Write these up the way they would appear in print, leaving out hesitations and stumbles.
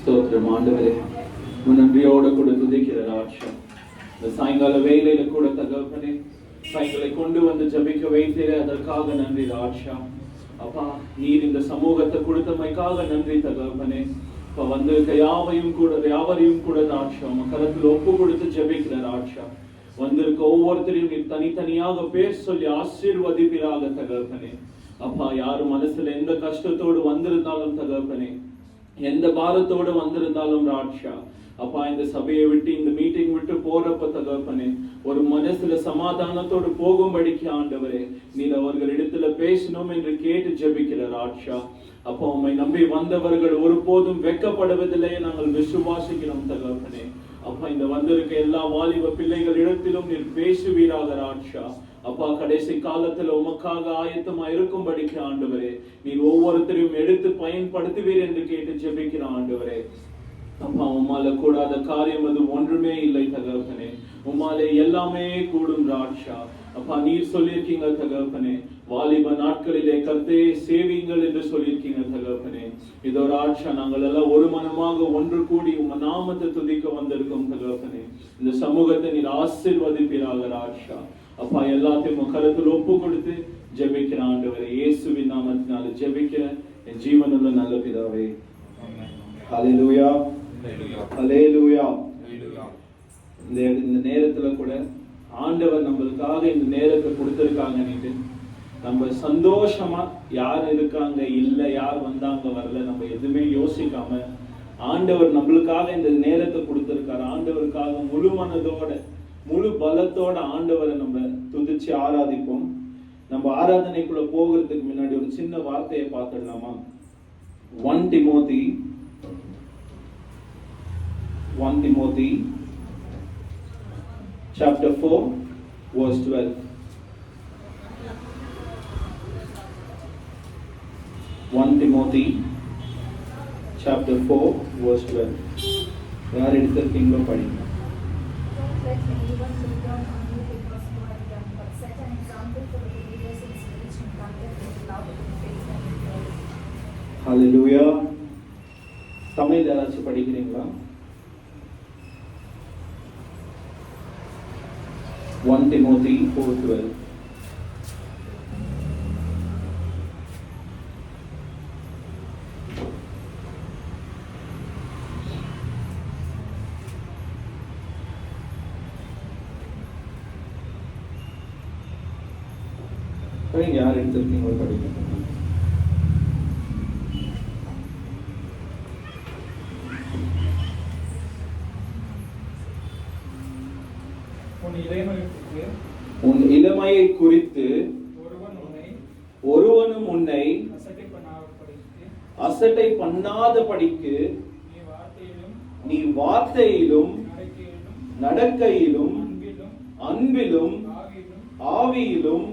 ஸ்தோத்திரம் ஆண்டவரே, நன்றியோடு கூட துதிக்கிற ராட்சா. இந்த சாயங்கால வேலையில கூட தகப்பனே எங்களை கொண்டு வந்து ஜபிக்க வைத்தீரே, அதற்காக நன்றி ராட்சா. அப்பா, நீர் இந்த சமூகத்தை கொடுத்தமைக்காக நன்றி தகப்பனே. இப்ப வந்திருக்க யாவரையும் கூட ராட்சா கரத்தில் ஒப்பு கொடுத்து ஜபிக்கிற ராட்சா. வந்திருக்க ஒவ்வொருத்தரையும் நீர் தனித்தனியாக பேர் சொல்லி ஆசீர்வதிப்பீராக தகப்பனே. அப்பா, யாரும் மனசுல எந்த கஷ்டத்தோடு வந்திருந்தாலும் தகப்பனே, எந்த பாரத்தோடு வந்திருந்தாலும் ராட்சா, அப்பா, இந்த சபையை விட்டு இந்த மீட்டிங் விட்டு போறப்ப தகப்பனே ஒரு மனசுல சமாதானத்தோடு போகும்படிக்கு ஆண்டவரே நீர் அவர்களிடத்துல பேசணும் என்று கேட்டு ஜெபிக்கிற ராட்சா. அப்போ உம்மை நம்பி வந்தவர்கள் ஒருபோதும் வெட்கப்படுவதில்லை நாங்கள் விசுவாசிக்கிறோம் தகப்பனே. அப்பா, இந்த வந்திருக்க எல்லா வாலிப பிள்ளைகளிடத்திலும் நீர் பேசுவீராக ராட்சா. அப்பா, கடைசி காலத்துல உமக்காக ஆயத்தமா இருக்கும்படிக்கு ஆண்டவரே நீர் ஒவ்வொருத்தரையும் எடுத்து பயன்படுத்துவீர் என்று கேட்டு ஜெபிக்கிற ஆண்டவரே. அப்பா, உம்மால கூடாத காரியம் அது ஒன்றுமே இல்லை தகப்பனே. உம்மாலே எல்லாமே கூடும் ராட்சா. அப்பா, நீர் சொல்லியிருக்கீங்க தகப்பனே, வாலிப நாட்களிலே கர்த்தரை சேவியுங்கள் என்று சொல்லியிருக்கீங்க தகப்பனே. இதோ ராட்சா, நாங்கள் எல்லாம் ஒரு மனமாக ஒன்று கூடி உம்ம நாமத்தை துதிக்க வந்திருக்கோம் தகப்பனே. இந்த சமூகத்தை நீர் ஆசீர்வதிப்பீராக ராட்சா. அப்பா, எல்லாத்தையும் கருத்தில் ஒப்பு கொடுத்து ஜெபிக்கிற ஆண்டவரே இயேசுவின் நாமத்தினால ஜெபிக்கிற என் ஜீவனுள்ள நல்ல பிதாவே. ஹல்லேலூயா, ஹல்லேலூயா. இந்த நேரத்துல கூட ஆண்டவர் நம்மளுக்காக இந்த நேரத்தை கொடுத்திருக்காங்க. நம்ம சந்தோஷமா யார் இருக்காங்க இல்ல, யார் வந்தாங்க வரல, நம்ம எதுவுமே யோசிக்காம ஆண்டவர் நம்மளுக்காக இந்த நேரத்தை கொடுத்திருக்காரு. ஆண்டவருக்காக முழு மனதோட முழு பலத்தோட ஆண்டவரை நம்ம துதிச்சு ஆராதிப்போம். நம்ம ஆராதனைக்குள்ள போகிறதுக்கு முன்னாடி ஒரு சின்ன வார்த்தையை பார்த்துடலாமா? 1 Timothy chapter 4 verse 12. 1 Timothy chapter 4 verse 12. யார் எடுத்திருக்கீங்களோ படிங்க. ஹல்லேலூயா. தமிழ் யாராச்சும் படிக்கிறீங்களா? 1 Timothy 4:12. யார் எடுத்திருக்கீங்களோ படிங்க. உன் இளமையை குறித்து ஒருவனும் உன்னை அசட்டை பண்ணாதபடிக்கு நீ வார்த்தையிலும் நடக்கையிலும் அன்பிலும் ஆவியிலும்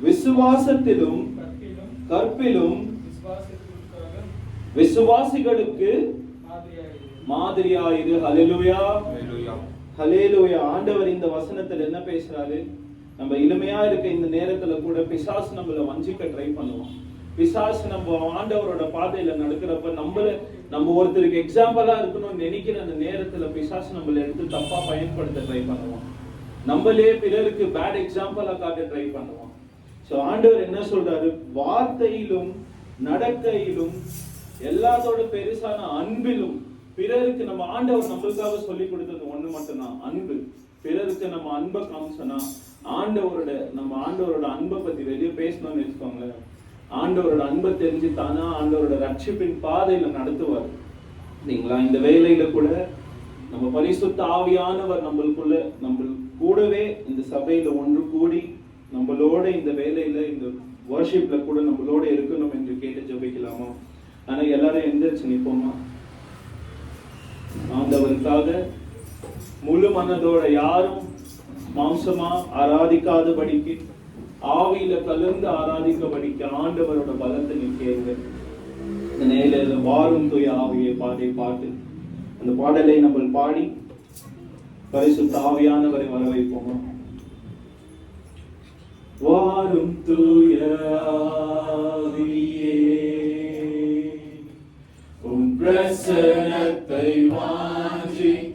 விசுவாசத்திலும் கற்பிலும் விசுவாசிகளுக்கு மாதிரியாயிரு. ஹல்லேலூயா, ஹல்லேலூயா. ஆண்டவர் இந்த வசனத்துல என்ன பேசுறாரு? நம்ம இளமையா இருக்க இந்த நேரத்துல கூட பிசாசு நம்மள வஞ்சிக்க ட்ரை பண்ணுவோம். பிசாசு நம்ம ஆண்டவரோட பாதையில நடக்கிறப்ப நம்ம ஒருத்தருக்கு எக்ஸாம்பிளா இருக்கணும்னு நினைக்கிற அந்த நேரத்துல பிசாசு நம்மள எடுத்து தப்பா பயன்படுத்த ட்ரை பண்ணுவோம். நம்மளே பிறருக்கு பேட் எக்ஸாம்பிளா காட்ட ட்ரை பண்ணுவோம். சோ ஆண்டவர் என்ன சொல்றாரு? வார்த்தையிலும் நடக்கையிலும் எல்லாத்தோட பெருசான அன்பிலும், பிறருக்கு நம்ம ஆண்டவர் நம்மளுக்காக சொல்லி கொடுத்தது ஒண்ணு மட்டும்தான், அன்பு. பிறருக்கு நம்ம அன்பை காமிச்சோம்னா நம்ம ஆண்டவரோட அன்பை பத்தி வெளியே பேசணும்னு வச்சுக்கோங்களேன், ஆண்டவரோட அன்பை தெரிஞ்சு தானா ஆண்டவரோட ரட்சிப்பின் பாதையில நடத்துவார். இல்லைங்களா? இந்த வேலையில கூட நம்ம பரிசுத்த ஆவியானவர் நம்ம கூடவே இந்த சபையில ஒன்று கூடி நம்மளோட இந்த வேலையில இந்த வர்ஷிப்ல கூட நம்மளோட இருக்கணும் என்று கேட்டு ஜெபிக்கலாமா? ஆனா எல்லாரும் எந்திரிச்சு நிப்போமா? ஆண்டவருக்காக முழு மனதோட யாரும் மாம்சமா ஆராதிக்காதபடிக்கு ஆவியில கலந்து ஆராதிக்கபடிக்கு ஆண்டவரோட பலத்தை நீ கேளுங்க. இந்த நேரில வாரும் தூய ஆவியை பாட்டு அந்த பாடலை நம்ம பாடி பரிசுத்த ஆவியானவரை வர வைப்போமா? வாரும் தூய ஆவியே, உம் பிரசன்னத்தை வாஞ்சிக்கிறோம்.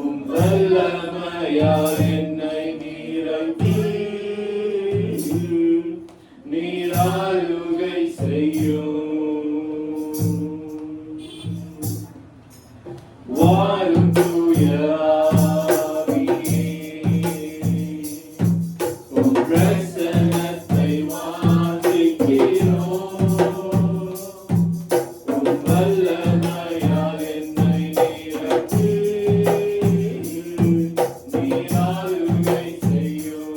உம் வல்லமையால் என்னை நிரப்பி நீராளுகை செய்யும். வாரும் தூய ஆவியே, உம் பிரசன்னத்தை வாஞ்சிக்கிறோம். உம் வல்லமையால் என்னை நிரப்பி நீராளுகை செய்யும்.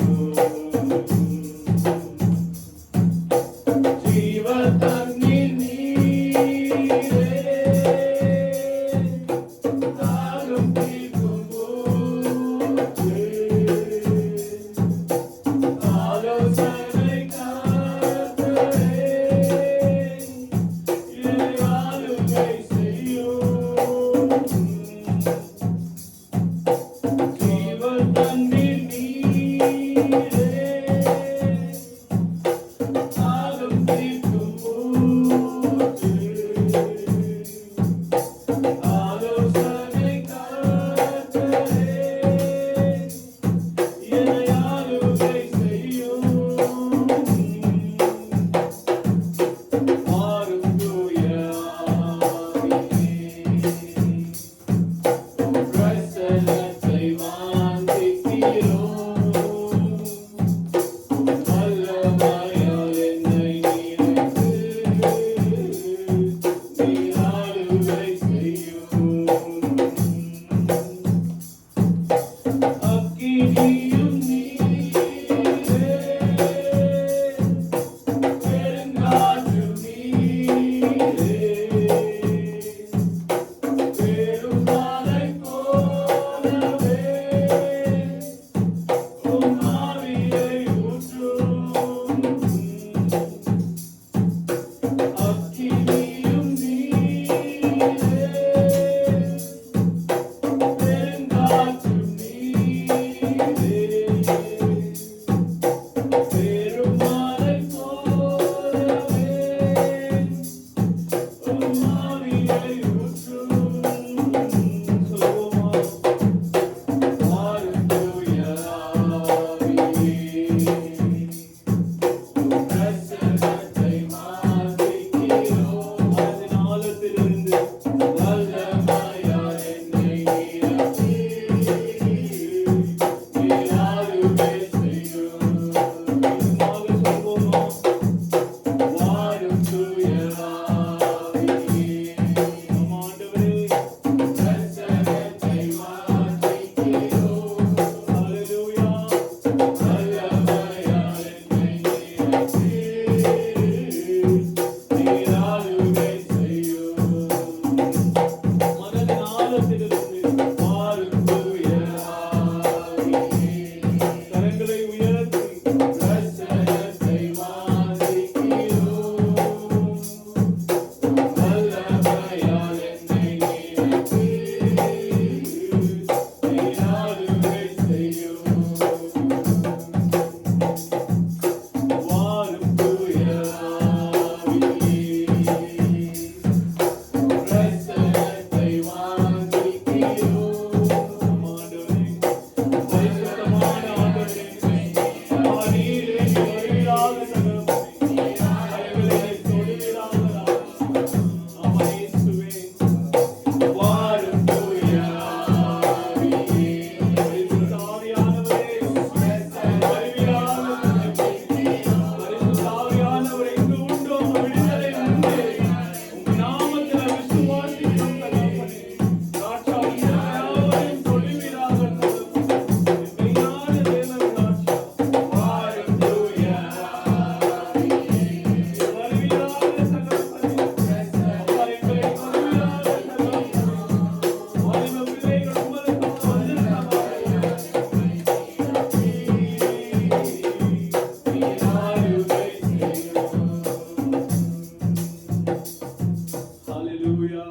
ஜீவ தண்ணீர் நீரே, தாகம் தீர்க்கும் ஊற்றே, ஆலோசனை கர்த்தரே, என்னை ஆளுகை செய்யும். ஜீவ தண்ணீர் நீரே, தாகம் தீர்க்கும் ஊற்றே, ஆலோசனை கர்த்தரே, என்னை ஆளுகை செய்யும். வாரும் தூய ஆவியே, உம் பிரசன்னத்தை வாஞ்சிக்கிறோம். உம் வல்லமையால் என்னை நிரப்பி நீராளுகை செய்யும். அக்கினியும் நீரே, பெருங்காற்றும் நீரே, பெருமழை போலவே உம் ஆவியை ஊற்றும். அக்கினியும் நீரே, பெருங்காற்றும் நீரே, பெருமழை போலவே உம் ஆவியை ஊற்றும். சொல்லுவோமா? வாரும் தூய ஆவியே, உம் பிரசன்னத்தை வாஞ்சிக்கிறோம். மனதின் ஆழத்திலிருந்து வல்லமையால் என்னை நிரப்பி நீராளுகை செய்யும். இன்னுமாக சொல்வோமா? வாரும் தூய ஆவியே, நம் ஆண்டவரே, பிரசன்னத்தை வாஞ்சிக்கிறோம். ஹல்லேலூயா. வல்லமையால் என்னை நிரப்பி நீராளுகை செய்யும். மனதின் ஆழத்திலிருந்து வாரும் தூய ஆவியே, கரங்களை உயர்த்தி பிரசன்னத்தை வாஞ்சிக்கிறோம். வல்லமையால் என்னை நிரப்பி நீராளுகை செய்யும். வாரும் தூய ஆவியே, பிரசன்னத்தை வாஞ்சிக்கிறோம். ஆண்டவரே, பரிசுத்தமான ஆண்டவரே, நீரே வருவீராக தகப்பனே, அவைகளை தொடுவீராக. ஆமா இயேசுவே. வாரும் தூய ஆவியே, பரிசுத்த ஆவியானவரே, வருவீராக தகப்பனே. பரிசுத்த ஆவியானவர் எங்கு உண்டோ அங்கு விடுதலை உண்டு. உம் நாமத்தில் விசுவாசிக்கிறோம் தகப்பனே. ராஜாவின் யாவரையும் தொடுவீராக தகப்பனே. மெய்யான தேவன் ராஜா. வாரும் தூய ஆவியே, வருவீராக தகப்பனே. அப்பா, எங்களை வருவீராக தகப்பனே. வாலிப பிள்ளைகள் உங்களுக்காக வந்திருக்கிறார்கள். நீராளுகை செய்யும். ஹல்லேலூயா.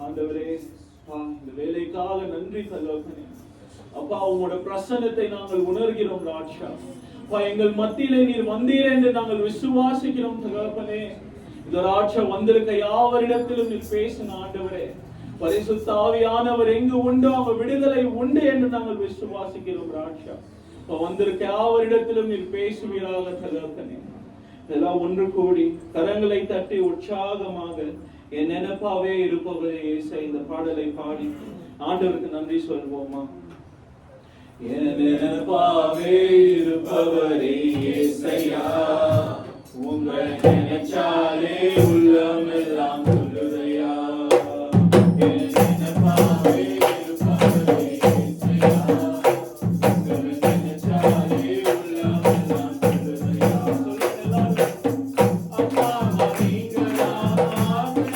ஆண்டவரே, இந்த வேலைக்காக நன்றி தகப்பனே. அப்பா, உங்களோட பிரசன்னத்தை நாங்கள் உணர்கிறோம் ராஜா. அப்பா, எங்கள் மத்தியிலே நீர் வந்தீர் என்று நாங்கள் விசுவாசிக்கிறோம் தகப்பனே. இந்த ராட்சா வந்திருக்க யாவரிடத்திலும் நீர் பேசின ஆண்டவரே, பரிசுத்த ஆவியானவர் எங்கு உண்டோ அங்கு விடுதலை உண்டு என்று நாங்கள் விசுவாசிக்கிறோம். ராட்சா வந்திருக்க யாவரிடத்திலும் நீர் பேசுவீராக தகப்பனே. எல்லாம் ஒன்று கூடி கரங்களை தட்டி உற்சாகமாக என் நினைப்பாவே இருப்பவரே இயேசு இந்த பாடலை பாடி ஆண்டவருக்கு நன்றி சொல்வோமா? என் நினைப்பாவே இருப்பவரே இயேசையா, உங்களை நினைச்சாலே உள்ளம் எல்லாம் துள்ளுதையா. என் நினைப்பாவே இருப்பவரே இயேசையா, உங்களை நினைச்சாலே உள்ளம் எல்லாம் துள்ளுதையா. அப்பா நீங்களா,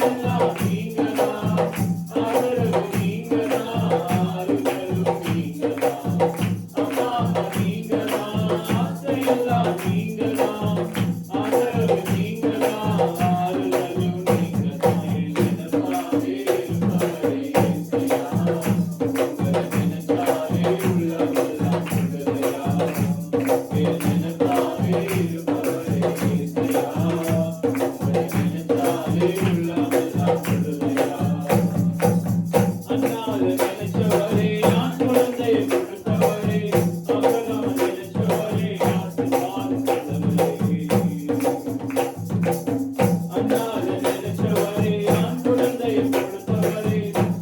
எல்லாம் நீங்களா, ஆதரவு நீங்களா, ஆறுதலும் நீங்களா. அப்பா நீங்களா, ஆசையெல்லாம் நீங்களா, ஆதரவு நீங்களா, ஆறுதலும் நீங்களா. நினைப்பாவே இருப்பவரே இயேசையா, உங்களை நினைச்சாலே உள்ளமெல்லாம் துள்ளுதையா. நினைப்பாவே இருப்பவரே இயேசையா, உங்களை நினைச்சாலே உள்ளமெல்லாம் துள்ளுதையா. அண்ணால நினைச்சவரே, நான் குழந்தையை கொடுத்தவரே, அபிரகாம் நினைச்சவரே, ஆசீர்வாதம் தந்தவரே. அண்ணால நினைச்சவரே, நான் குழந்தையை கொடுத்தவரே,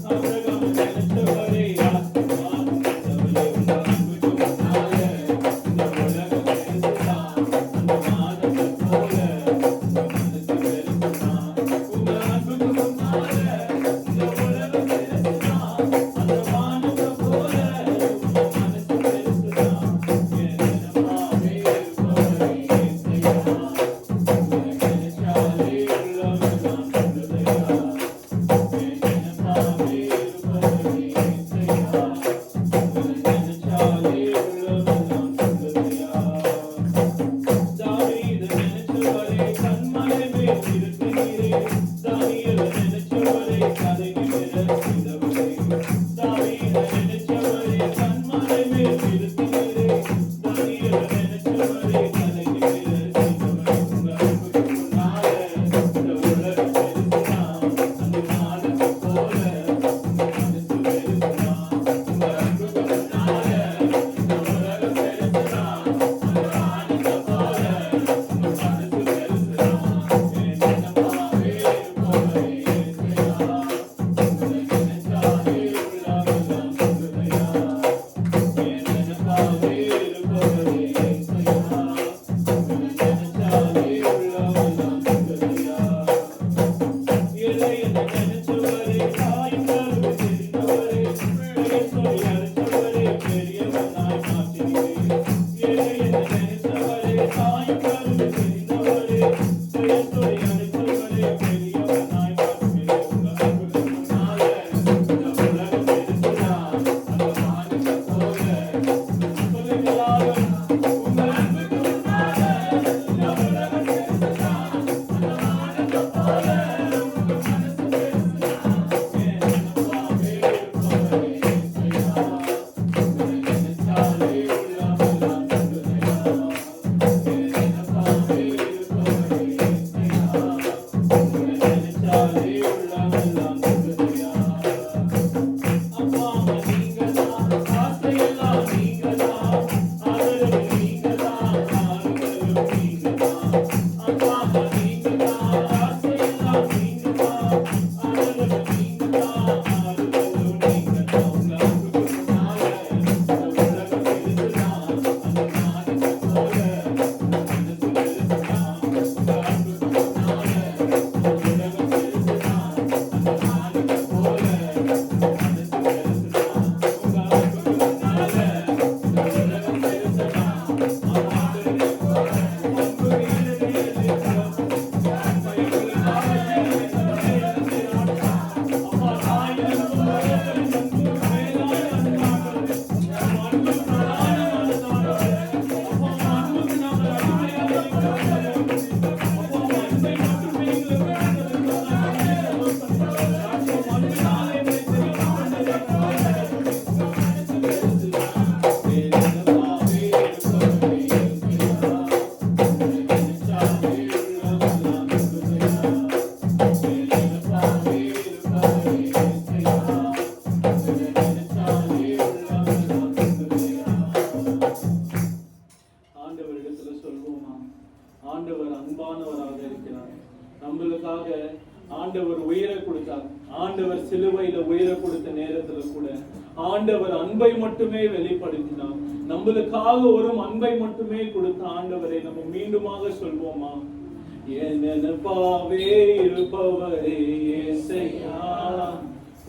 அபிரகாம் நினைச்சவரே, ஆசீர்வாதம் தந்தவரே. உங்க அன்புக்கு முன்னால இந்த உலகம் பெருசுதான், அந்த வானத்தை போல உங்க மனசு பெருசுதான். உங்க அன்புக்கு முன்னால இந்த உலகம் பெருசுதான், அந்த வானத்தை போல உங்க மனசு பெருசுதான். என் நினைப்பாவே இருப்பவரே இயேசையா, உங்களை நினைச்சாலே அன்பானவராக இருக்கிறார். நம்மளுக்காக ஆண்டவர் உயிரை கொடுத்தார். ஆண்டவர் சிலுவையில உயிரை கொடுத்த நேரத்துல கூட ஆண்டவர் அன்பை மட்டுமே வெளிப்படுத்தினார். நம்மளுக்காக ஒரு அன்பை மட்டுமே கொடுத்த ஆண்டவரை நம்ம மீண்டுமாக சொல்வோமா? என்னப்பாவே இருப்பவரே ஏசையா,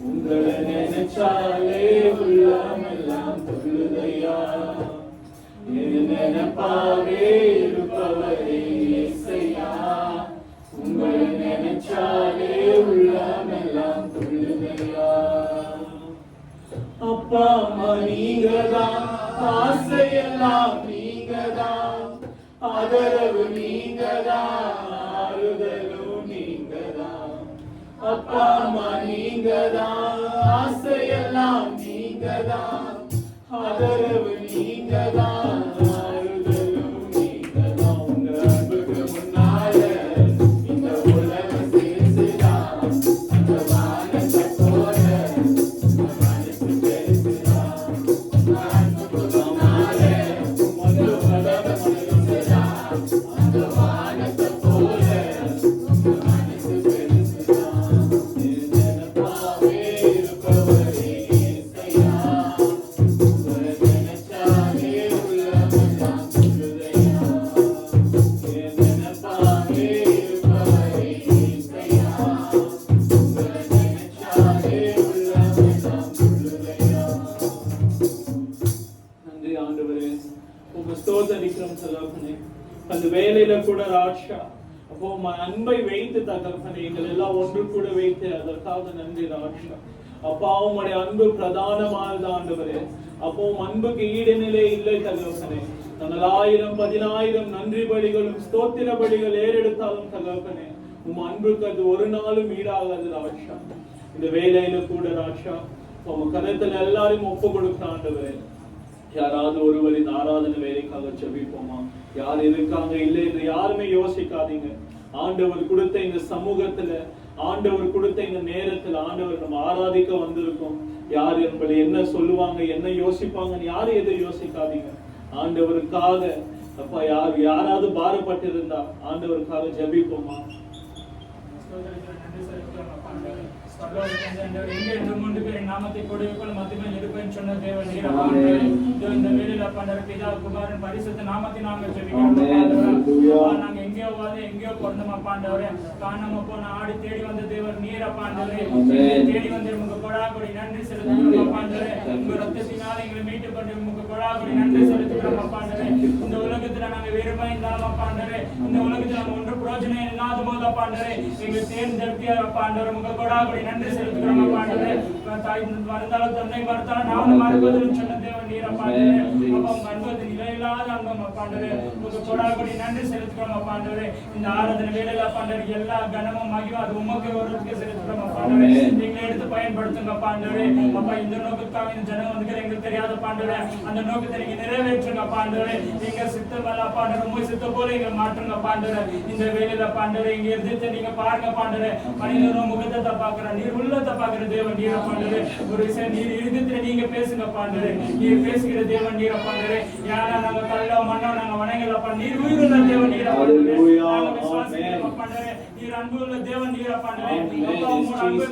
உங்களை நினைச்சாலே உள்ளமெல்லாம் துள்ளுதையா. என்னப்பாவே இருப்பவரே ஏசையா, உங்களை நினைச்சாலே உள்ளமெல்லாம் துள்ளுதையா. அப்பா அம்மா நீங்கதான், ஆசையெல்லாம் நீங்கதான், ஆதரவு நீங்கதான், ஆறுதலும் நீங்கதான். அப்பா அம்மா நீங்கதான், ஆசையெல்லாம் நீங்கதான், ஆதரவு நீங்கதான், ஆறுதலும் நீங்கதான். உங்க அன்புக்கு முன்னால இந்த உலகம் சேர்ந்துதான், அந்த வானத்தை போல உங்க மனசு பெருசுதான். உங்க அன்புக்கு முன்னால முழு உலகம் சேர்ந்துதான், அந்த வானத்தை போல உங்க மனசு பெருசுதான். நினைப்பாவே இருப்பவரே ஏசையா, உங்களை நினைச்சாலே உள்ளமெல்லாம் துள்ளுதையா. நினைப்பாவே இருப்பவரே ஏசையா, உங்களை நினைச்சாலே உள்ளமெல்லாம் துள்ளுதையா. நன்றி ஆண்டவரே, உங்க ஸ்தோத்திரிக்கிறோம் தகப்பனே. அந்த வேலையில கூட ராஜா அப்போ அன்பை வைத்து தகப்பனே எங்கள் எல்லாம் ஒன்று கூட வைத்து அதற்காக நன்றி ராஜா. அப்பா உங்களுடைய அன்பு பிரதானமானது ஆண்டவரே. அப்போ அன்புக்கு ஈடுநிலை இல்லை தகப்பனே. நாங்கள் 1000 10,000 நன்றி பலிகளும் ஸ்தோத்திர பலிகள் ஏறெடுத்தாலும் தகப்பனே உம் அன்புக்கு அது ஒரு நாளும் ஈடாகாது ராஜா. இந்த வேலையில கூட ராஜா உங்க கருத்துல எல்லாரும் ஒப்பு கொடுக்க ஆண்டவரே. யாராவது ஒருவர் இந்த ஆராதனை வேலைக்காக ஜெபிப்போமா? யார் இருக்காங்க இல்லை என்று யாருமே யோசிக்காதீங்க. ஆண்டவர் கொடுத்த இந்த சமூகத்துல, ஆண்டவர் கொடுத்த இந்த நேரத்துல ஆண்டவர் நம்ம ஆராதிக்க வந்திருக்கோம். யார் என்பதை என்ன சொல்லுவாங்க, என்ன யோசிப்பாங்கன்னு யாரும் எதை யோசிக்காதீங்க. ஆண்டவருக்காக அப்பா யாராவது பாரப்பட்டிருந்தா ஆண்டவருக்காக ஜெபிப்போமா? நாமத்தை கொடுப்பேன் மத்தியில் இருப்பேன் சொன்ன தேவன் இந்த வேலையில பண்ற பிதா குமாரன் பரிசுத்த நாமத்தை நாங்கள் ஜெபிக்கிறோம். நாங்க எங்கேயோ எங்கேயோ பிறந்தோமா பாண்டவரே, காணாம போன ஆடி தேடி வந்த தேவர் நீர பாண்டவரே, தேடி வந்து உங்க கொடாக்குடி நன்றி செலுத்துகிறோம் பாண்டவரே. உங்க ரத்தத்தினால எங்களை மீட்டு கொண்டு உங்க கொடாக்குடி நன்றி செலுத்துகிறோம் பாண்டவரே. இந்த உலகத்துல நாங்க வெறுமை இல்லாம பாண்டவரே, இந்த உலகத்துல நாங்க ஒன்று பிரயோஜனம் இல்லாத போத பாண்டவரே எங்களை தேர்ந்தெடுத்திய பாண்டவர் உங்க கொடாக்குடி நன்றி செலுத்துகிறோம் பாண்டவரே. தாய் மறந்தாலும் தந்தை மறந்தாலும் நான் மறப்பதிலும் சொன்ன தேவன் நீர பாண்டவரே. அப்ப உங்க அன்பது நிலையில்லாத அன்பம் பாண்டவரே, உங்க கொடாக்குடி நன்றி செலுத்துகிறோம் பாண்டவரே. இந்த ஆராதனை வேலையில பாண்டவரே எல்லா கனமும் மகிமும் அது உமக்கு ஒருவருக்கு செலுத்துகிறோம் பாண்டவரே. நீங்க எடுத்து பயன்படுத்துங்க பாண்டவரே. அப்பா இந்த நோக்கத்துக்காக இந்த ஜனம் வந்து எங்களுக்கு தெரியாத பாண்டவரே, அந்த நோக்கத்தை நீங்க நிறைவேற்றுங்க பாண்டவரே. நீங்க சித்தமல்ல பாண்டவரே, உங்க சித்த போல எங்க மாற்றுங்க பாண்டவரே. இந்த வேலையில பாண்டவரே இங்க இருந்துட்டு நீங்க பாருங்க பாண்டவரே. மனிதனும் முகத்தை பாக்குற நீர் உள்ளத்தை பாக்குற தேவன் நீர பாண்டவரே. ஒரு விஷயம் நீர் இருந்துட்டு நீங்க பேசுங்க பாண்டவரே. நீர் பேசுகிற தேவன் நீர பாண்டவரே. யாரா நாங்க கல்லோ மண்ணோ நாங்க வணங்கலப்பா, நீர் உயிருள்ள தேவன் நீர பாண்டவரே. நாங்க விசுவாசிக்கிறோம் பாண்டவரே. நீர் அன்புள்ள தேவன் நீர பாண்டவரே. அப்பா உங்க அன்பை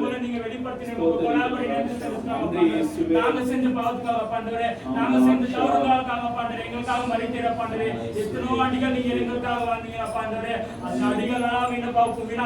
போல நீங்க வெளிப்படுத்தின உங்க கொடாக்குடி நன்றி செலுத்துகிறோம் பாண்டவரே. நாங்க செஞ்ச பாவத்துக்காக பாண்டவரே, நாங்க செஞ்ச தவறுகளுக்காக பாண்டவரே, எங்களுக்காக மரித்தீர பாண்டவரே. எத்தனோ அடிகள் நீங்க எங்களுக்காக வந்தீங்க பாண்டவரே. அந்த அடிகளெல்லாம் வீணா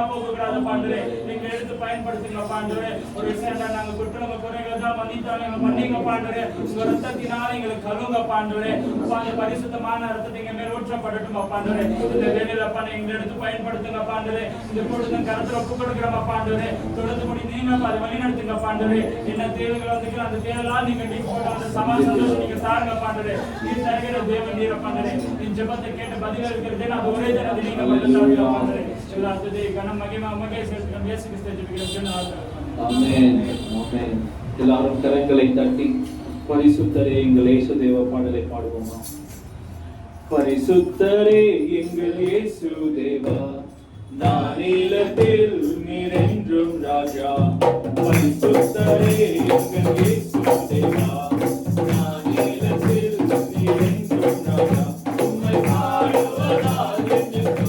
போகக்கூடாது பாண்டவரே. நீங்க எடுத்து பயன்படுத்துங்க பாண்டவரே. ஒரு விஷயம் நாங்க குற்றங்க குறைகள் தான் மன்னித்தாங்க பண்ணீங்க பாண்டவரே. உங்க ரத்தத்தினால எங்களுக்கு கழுவுங்க பாண்டவரே. அந்த பரிசுத்தமான ரத்தத்தை எங்க மேல் ஊற்றப்படட்டும் பாண்டவரே. இந்த வேலையில பண்ண எங்களை எடுத்து பயன்படுத்துங்க பாண்டவரே. இந்த பொழுது கருத்துல ஒப்பு கொடுக்கிறோம் பாண்டவரே. தொடர்ந்து முடி நீங்க அதை வழிநடத்துங்க பாண்டவரே. என்ன தேவைகள் வந்து அந்த தேவையெல்லாம் நீங்க நீங்க போட்டு அந்த சந்தோஷம் நீங்க சாருங்க பாண்டவரே. நீ தருகிற தேவன் நீர பாண்டவரே. நீ ஜெபத்தை கேட்டு பதில் இருக்கிறதே அது ஒரே தான் நீங்க பதில் தருவீங்க பாண்டவரே. எல்லாத்துதே கனம் மகிமை உமக்கே செலுத்துகிறோம். இயேசு கிறிஸ்துவை ஜெபிக்கிறோம். ஆமென். ஆமென். எல்லாரும் கரங்களை தட்டி பரிசுத்தரே எங்கள் இயேசு தேவ பாடலை பாடுவோமா? பரிசுத்தரே எங்கள் இயேசு தேவா, நானிலத்தில் நீரென்றும் ராஜா. பரிசுத்தரே எங்கள் இயேசு தேவா, நானிலத்தில் நீரென்றும் ராஜா. உம்மை பாடுவதால் என்னும்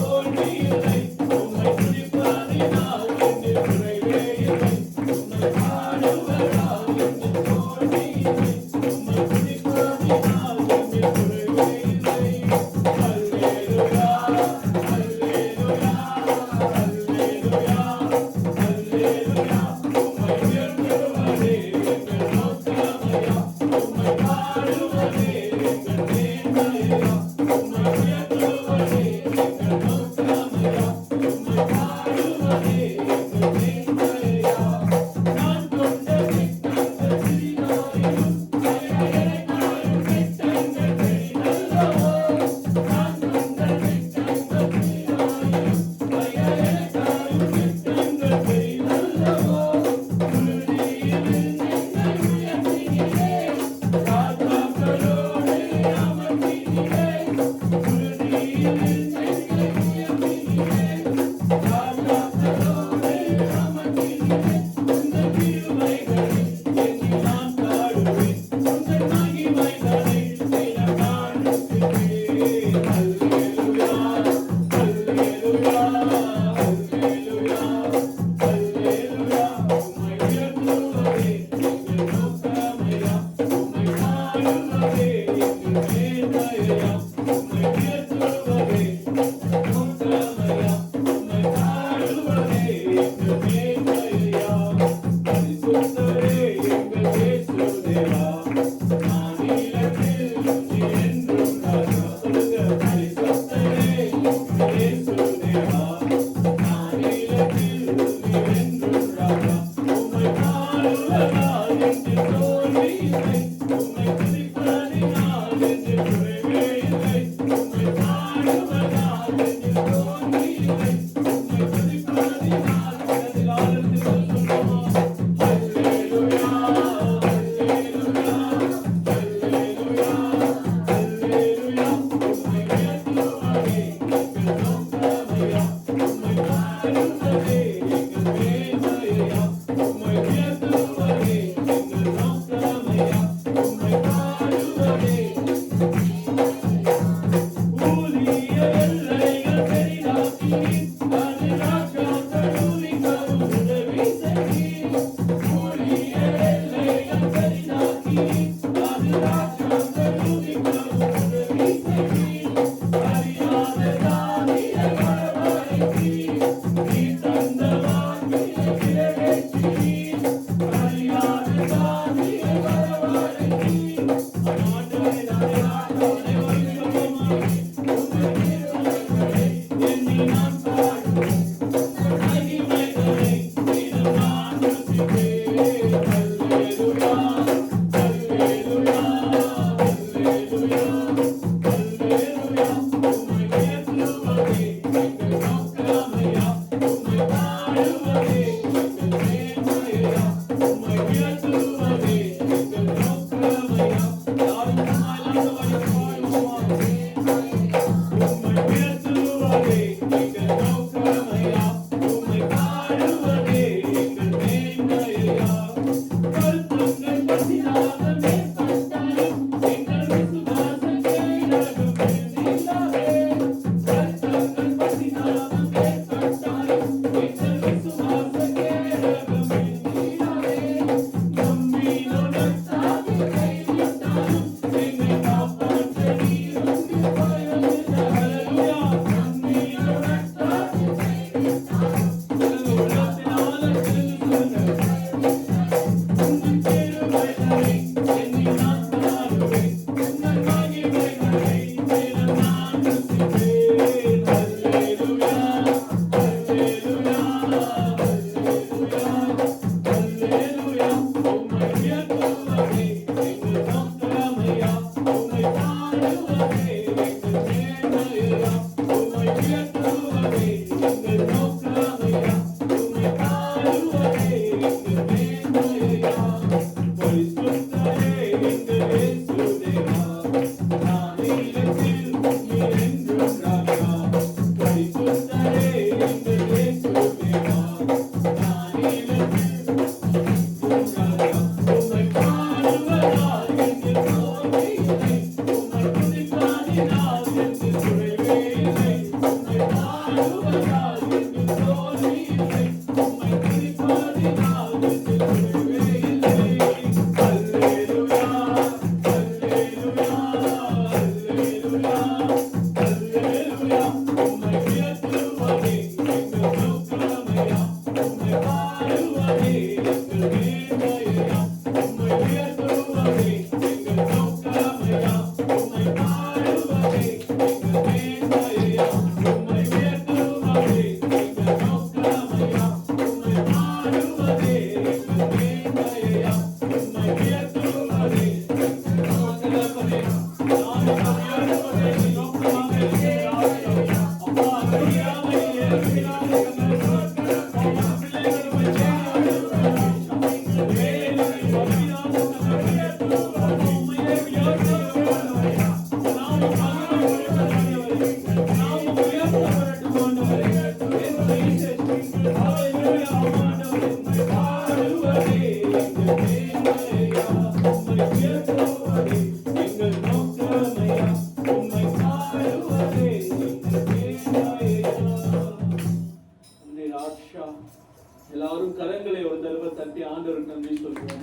எல்லாரும் கரங்களை ஒரு தடவை தட்டி ஆண்டவருக்கு நன்றி சொல்றோம்.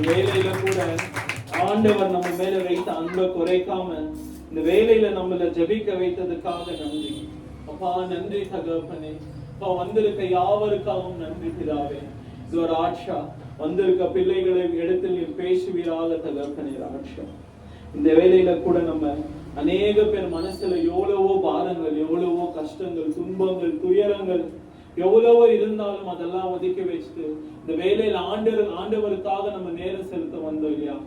வேலையில கூட ஆண்டவர் நம்ம மேல வைத்த அன்பை குறைக்காம இந்த வேலையில நம்மள ஜெபிக்க வைத்ததுக்காக நன்றி அப்பா. நன்றி தகப்பனே. அப்பா வந்திருக்க யாவருக்காகவும் நன்றி பிதாவே. இது ஒரு ஆட்சா வந்திருக்க பிள்ளைகளை இடத்தில் நீர் பேசுவீராக தகப்பனே ராட்சா. இந்த வேலையில கூட நம்ம அநேக பேர் மனசுல எவ்வளவோ பாரங்கள், எவ்வளவோ கஷ்டங்கள், துன்பங்கள், துயரங்கள் எவ்வளவோ இருந்தாலும் அதெல்லாம் ஒதுக்கி வச்சுட்டு இந்த வேலையில ஆண்டவருக்காக நம்ம நேரம் செலுத்த வந்தோம் இல்லையா?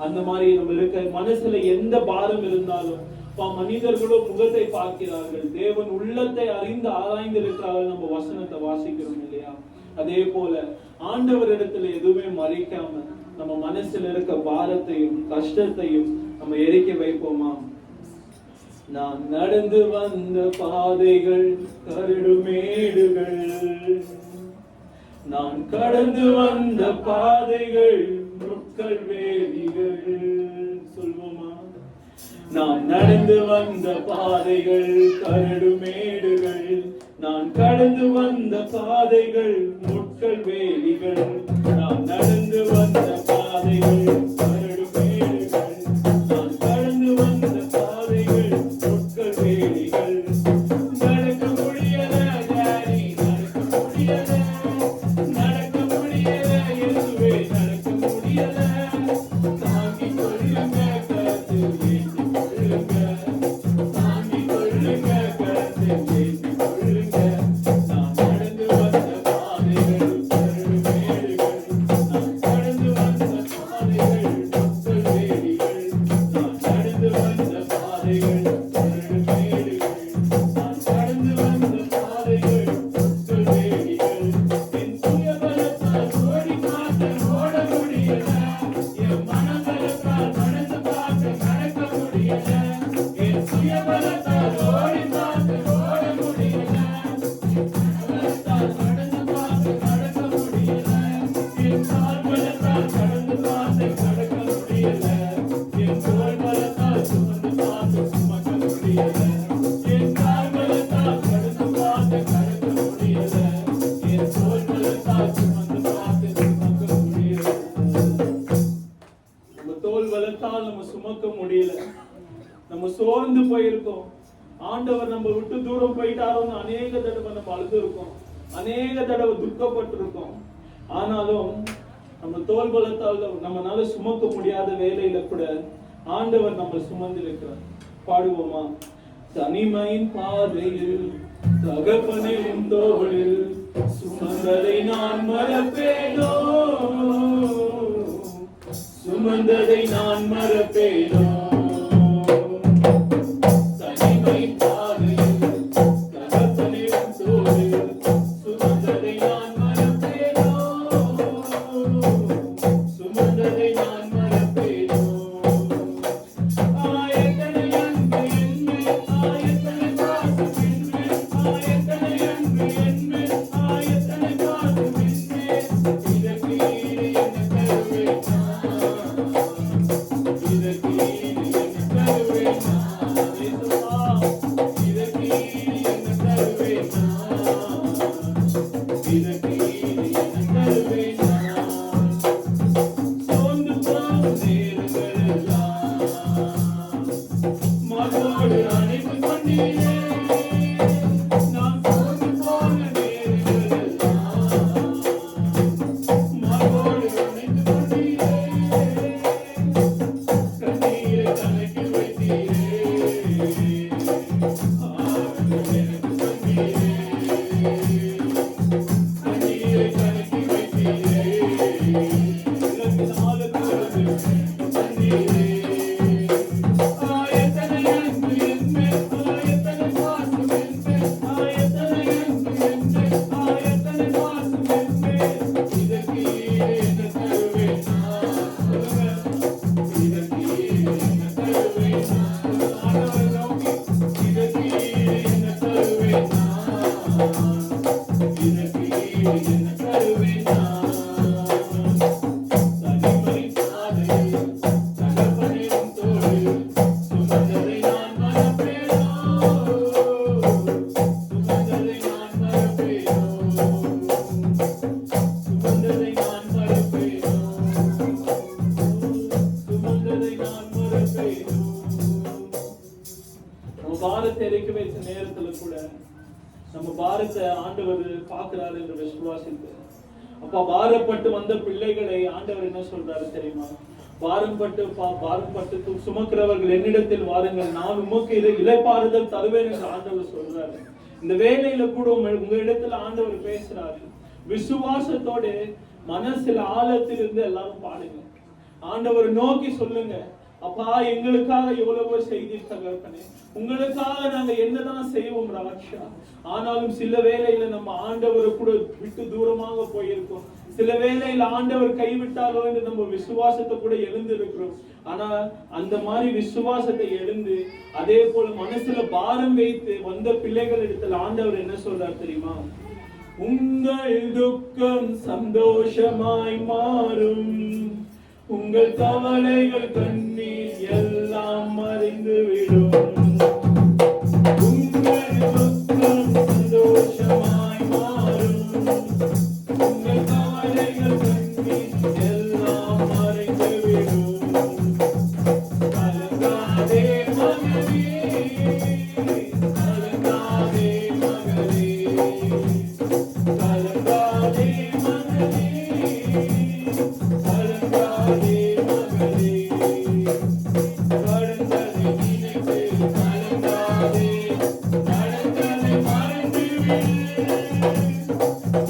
அந்த மாதிரி நம்ம இருக்க மனசுல எந்த பாரம் இருந்தாலும் மனிதர்களும் முகத்தை பார்க்கிறார்கள், தேவன் உள்ளத்தை அறிந்து ஆராய்ந்திருக்கிறார்கள். நம்ம வசனத்தை வாசிக்கிறோம் இல்லையா? அதே போல ஆண்டவரிடத்துல எதுவுமே மறைக்காம நம்ம மனசுல இருக்க பாரத்தையும் கஷ்டத்தையும் நம்ம எரிக்க வைப்போமா? நான் நடந்து வந்த பாதைகள் கரடுமேடுகள், நான் கடந்து வந்த பாதைகள் முட்கள் வேலிகள். சொல்வோமா? நான் நடந்து வந்த பாதைகள் கரடுமேடுகள், நான் கடந்து வந்த பாதைகள் முட்கள் வேலிகள். நான் நடந்து வந்த பாதைகள் கரடுமேடுகள், நான் கடந்து வந்த பாதைகள் முட்கள் வேலிகள். நடக்க முடியல டாடி, நடக்க முடியல, நடக்க முடியல இயேசுவே, நடக்க முடியல. தாங்கி கொள்ளுங்க கருத்து ஏற்றி கொள்ளுங்க, தாங்கி கொள்ளுங்க கருத்து ஏற்றி கொள்ளுங்க. நான் நடந்து வந்த பாதைகள் கரடுமேடுகள், நான் கடந்து வந்த பாதைகள் முட்கள் வேலிகள். நான் நடந்து வந்த பாதைகள் கரடுமேடுகள், நான் கடந்து வந்த பாதைகள் முட்கள் வேலிகள். என் சுயபலத்தால் ஓடி பார்த்து ஓட முடியல, என் மனபலத்தால் நடந்து பார்த்து நடக்க முடியல. என் சுயபலத்தால் ஓடி பார்த்து ஓட முடியல, பலத்தால் நடந்து பார்த்து நடக்க முடியல. என் கால் பலத்தால் கடந்து பார்த்து கடக்க முடியல, என் தோள் பலத்தால் சுமந்து பார்த்து சுமக்க முடியல. என் கால் பலத்தால் கடந்து பார்த்து கடக்க முடியல, என் தோள் பலத்தால் சுமந்து பார்த்து சுமக்க முடியல. நம்ம தோல் பலத்தால் நம்ம சுமக்க முடியல, நம்ம சோர்ந்து போயிருக்கோம். ஆண்டவர் நம்ம விட்டு தூரம் போயிட்டாரோன்னு அநேக தடவை நம்ம அழுது இருக்கோம், அநேக தடவை துக்கப்பட்டிருக்கோம். ஆனாலும் நம்ம தோல் பலத்தால் நம்மளால சுமக்க முடியாத வேலையில கூட ஆண்டவர் நம்ம சுமந்து இருக்கிறார். பாடுவோமா? தனிமையின் பாதையில் தகப்பனின் தோளில் சுமந்ததை நான் மறப்பேனோ, சுமந்ததை நான் மறப்பேனோ. தனிமையின் பாதையில் தகப்பனின் தோளில் சுமந்ததை நான் மறப்பேனோ, சுமந்ததை நான் மறப்பேனோ. ஆயத்தனை அன்பு என்மேல், ஆயத்தனை பாசம் என்மேல், ஆயத்தனை அன்பு என்மேல், ஆயத்தனை பாசம் என்மேல். இதற்கு ஈடு என்ன தருவேன் நான், இதற்கு ஈடு என்ன தருவேன் நான். இயேசுவா, இதற்கு ஈடு என்ன தருவேன் நான், இதற்கு ஈடு என்ன தருவேன் நான். சோர்ந்து போகும் நேரங்களெல்லாம் மகளோடு அணைத்து கொண்டீரே, நான் சோர்ந்து போன நேரங்களெல்லாம் மகளோடு அணைத்து கொண்டீரே. கண்ணீரை கணக்கு வைத்தீரே, ஆறுதல் எனக்கு தந்தீரே. கண்ணீரை கணக்கு வைத்தீரே, இலக்கின் ஆழத்திலிருந்து தந்தீரே. ஆயத்தனை அன்பு என்மேல், ஆயத்தனை பாசம் என்மேல், ஆயத்தனை அன்பு என்மேல், ஆயத்தனை பாசம் என்மேல். இதற்கு ஈடு என்ன தருவேன் நான், சொல்லுங்க. இதற்கு ஈடு என்ன தருவேன் நான், ஆண்டவரை நோக்கி. இதற்கு ஈடு என்ன தருவேன் நான், இதற்கு ஈடு என்ன தருவேன் நான். தனிமையின் பாதையில் தகப்பனின் தோளில் சுமந்ததை நான் மறப்பேனோ, சுமந்ததை நான் மறப்பேனோ, சுமந்ததை நான் மறப்பேனோ, சுமந்ததை நான் மறப்பேனோ. நம்ம பாரத்தை இறக்கி வைத்த நேரத்துல கூட நம்ம பாரத்தை ஆண்டவர் பார்க்கிறாரு என்று விசுவாசித்து, அப்பா பாரப்பட்டு வந்த பிள்ளைகளை ஆண்டவர் என்ன சொல்றாரு தெரியுமா? பாரம்பட்டு சுமக்கிறவர்கள் என்னிடத்தில் வாருங்கள், நான் உமக்கு இதை இளைப்பாறுதல் தருவேன் என்று ஆண்டவர் சொல்றாரு. இந்த வேலையில கூட உங்க இடத்துல ஆண்டவர் பேசுறாரு. விசுவாசத்தோட மனசுல ஆழத்திலிருந்து எல்லாரும் பாடுங்க, ஆண்டவர் நோக்கி சொல்லுங்க. அப்பா எங்களுக்காக எவ்வளவோ செய்தீர் தகப்பனே. உங்களுக்காக நாங்க என்னதான் செய்வோம் ராஜா. ஆனாலும் சில வேளையில நம்ம ஆண்டவரை கூட விட்டு தூரமாக போயிருக்கோம். சில வேளையில ஆண்டவர் கைவிட்டாலோ என்று நம்ம விசுவாசத்தை கூட எழுந்து இருக்கிறோம். ஆனா அந்த மாதிரி விசுவாசத்தை எழுந்து அதே போல மனசுல பாரம் வைத்து வந்த பிள்ளைகள் இடத்துல ஆண்டவர் என்ன சொல்றார் தெரியுமா? உங்கள் துக்கம் சந்தோஷமாய் மாறும், உங்கள் கவலைகள் கண்ணீர் எல்லாம் மறைந்து விடும். உங்கள் துக்கம் சந்தோஷமாய் மாறும், உங்கள் கவலைகள் கண்ணீர் எல்லாம் மறைந்து விடும். கலங்காதே மகனே, கலங்காதே மகளே, கலங்காதே மகனே, கலங்காதே மகளே. கடந்ததை நினைத்து கலங்காதே, நடந்ததை மறந்து விடு.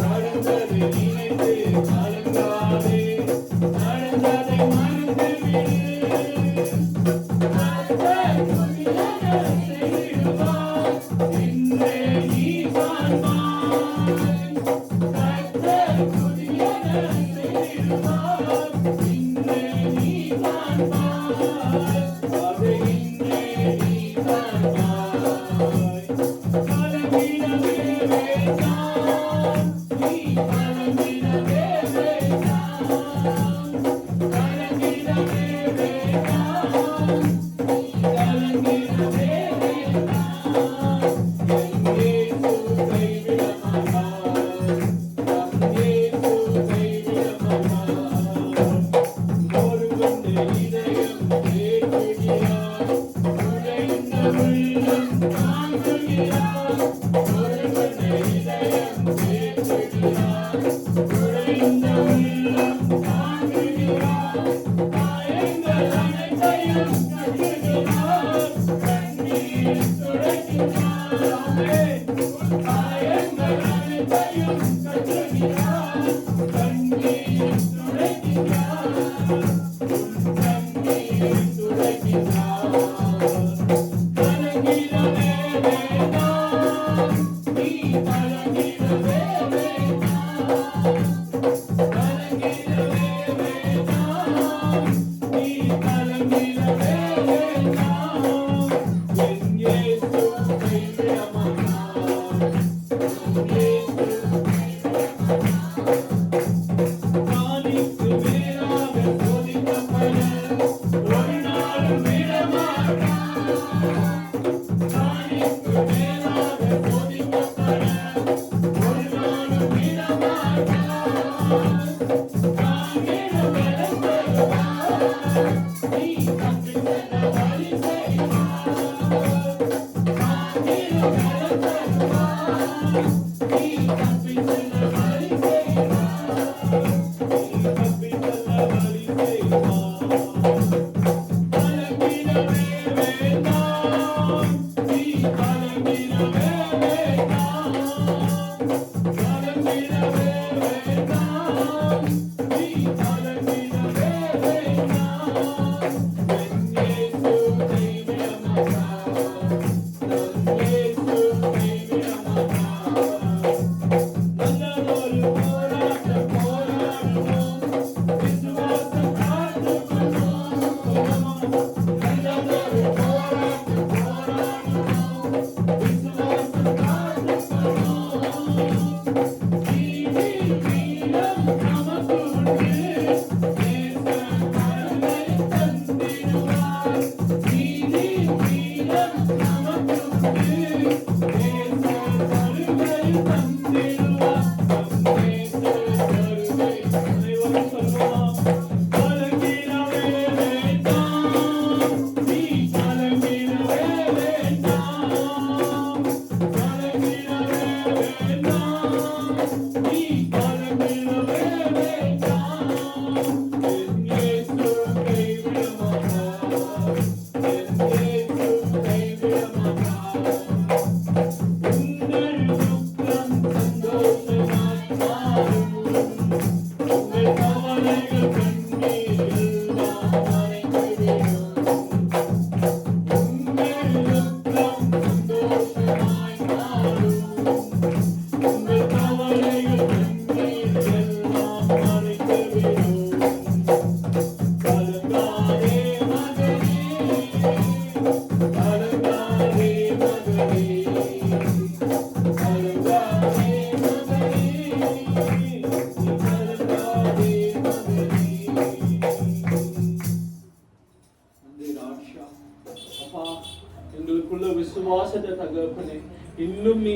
கடந்ததை நினைத்து கலங்காதே, நடந்ததை மறந்து விடு. கர்த்தர் புதியன செய்வார், இன்றே நீ காண்பாய். கர்த்தர் புதியன செய்வார், இன்றே நீ காண்பாய். அதை இன்றே நீ காண்பாய். கலங்கிடவே வேண்டாம், நீ கலங்கிடவே வேண்டாம். கலங்கிடவே வேண்டாம், நீ கலங்கிடவே வேண்டாம். என் இயேசு கைவிட மாட்டார், நம் இயேசு கைவிட மாட்டார். ஒருவன் இதயம் கேட்கிறார், உடைந்த உள்ளம் தாங்குகிறார். ஒருவன் இதயம் கேட்கிறார், உடைந்த உள்ளம் தாங்குகிறார். காயங்கள் அனைத்தையும் கழுவுகிறார், கண்ணீர் துடைக்கிறார். ஆமென். காயங்கள் அனைத்தையும் கழுவுகிறார், கண்ணீர் துடைக்கிறார். கண்ணீர் துடைக்கிறார். கலங்கிடவே வேண்டாம், நீ கலங்கிடவே வேண்டாம். கலங்கிடவே வேண்டாம், நீ கலங்கிடவே வேண்டாம். என் இயேசு கைவிட மாட்டார், என் இயேசு காணிக்கு மேலாக சோதிக்கப்பட ஒரு நாளும் விடமாட்டார். காணிக்கு மேலாக சோதிக்கப்பட ஒரு நாளும் விடமாட்டார். காண்கிற பலன் தருவார், நீ தப்பிச் செல்ல வழி செய்வார். காண்கிற பலன் தருவார், நீ தப்பிச் செல்ல வழி செய்வார். நீ தப்பிச் செல்ல வழி செய்வார். கலங்கிடவே வேண்டாம், நீ கலங்கிடவே வேண்டாம். கலங்கிடவே வேண்டாம், நீ கலங்கிடவே வேண்டாம். என் இயேசு கைவிட மாட்டார், நம் இயேசு கைவிட மாட்டார். நல்லதொரு போராட்டம் போராடணும், விசுவாசம் காத்துக்கொள்ளும். நல்லதொரு போராட்டம் போராடணும், விசுவாசம் காத்துக்கொள்ளும். நீதி நீளம் நமக்கு உண்டு, நேசன் கருணை தந்திடுவார். நீதி நீளம் நமக்கு உண்டு, நேசன் கருணை தந்திடுவார். நம் நேசன் கருணை. அனைவரும் சொல்லுவோம். கலங்கிடவே வேண்டாம், நீ கலங்கிடவே வேண்டாம். கலங்கிடவே வேண்டாம், நீ கலங்கிடவே வேண்டாம். என் இயேசு கைவிட மாட்டார், என் இயேசு கைவிட மாட்டார். உங்கள் துக்கம் எங்களுக்குள்ள விசுவாசத்தை தகப்பனே இன்னும் நீ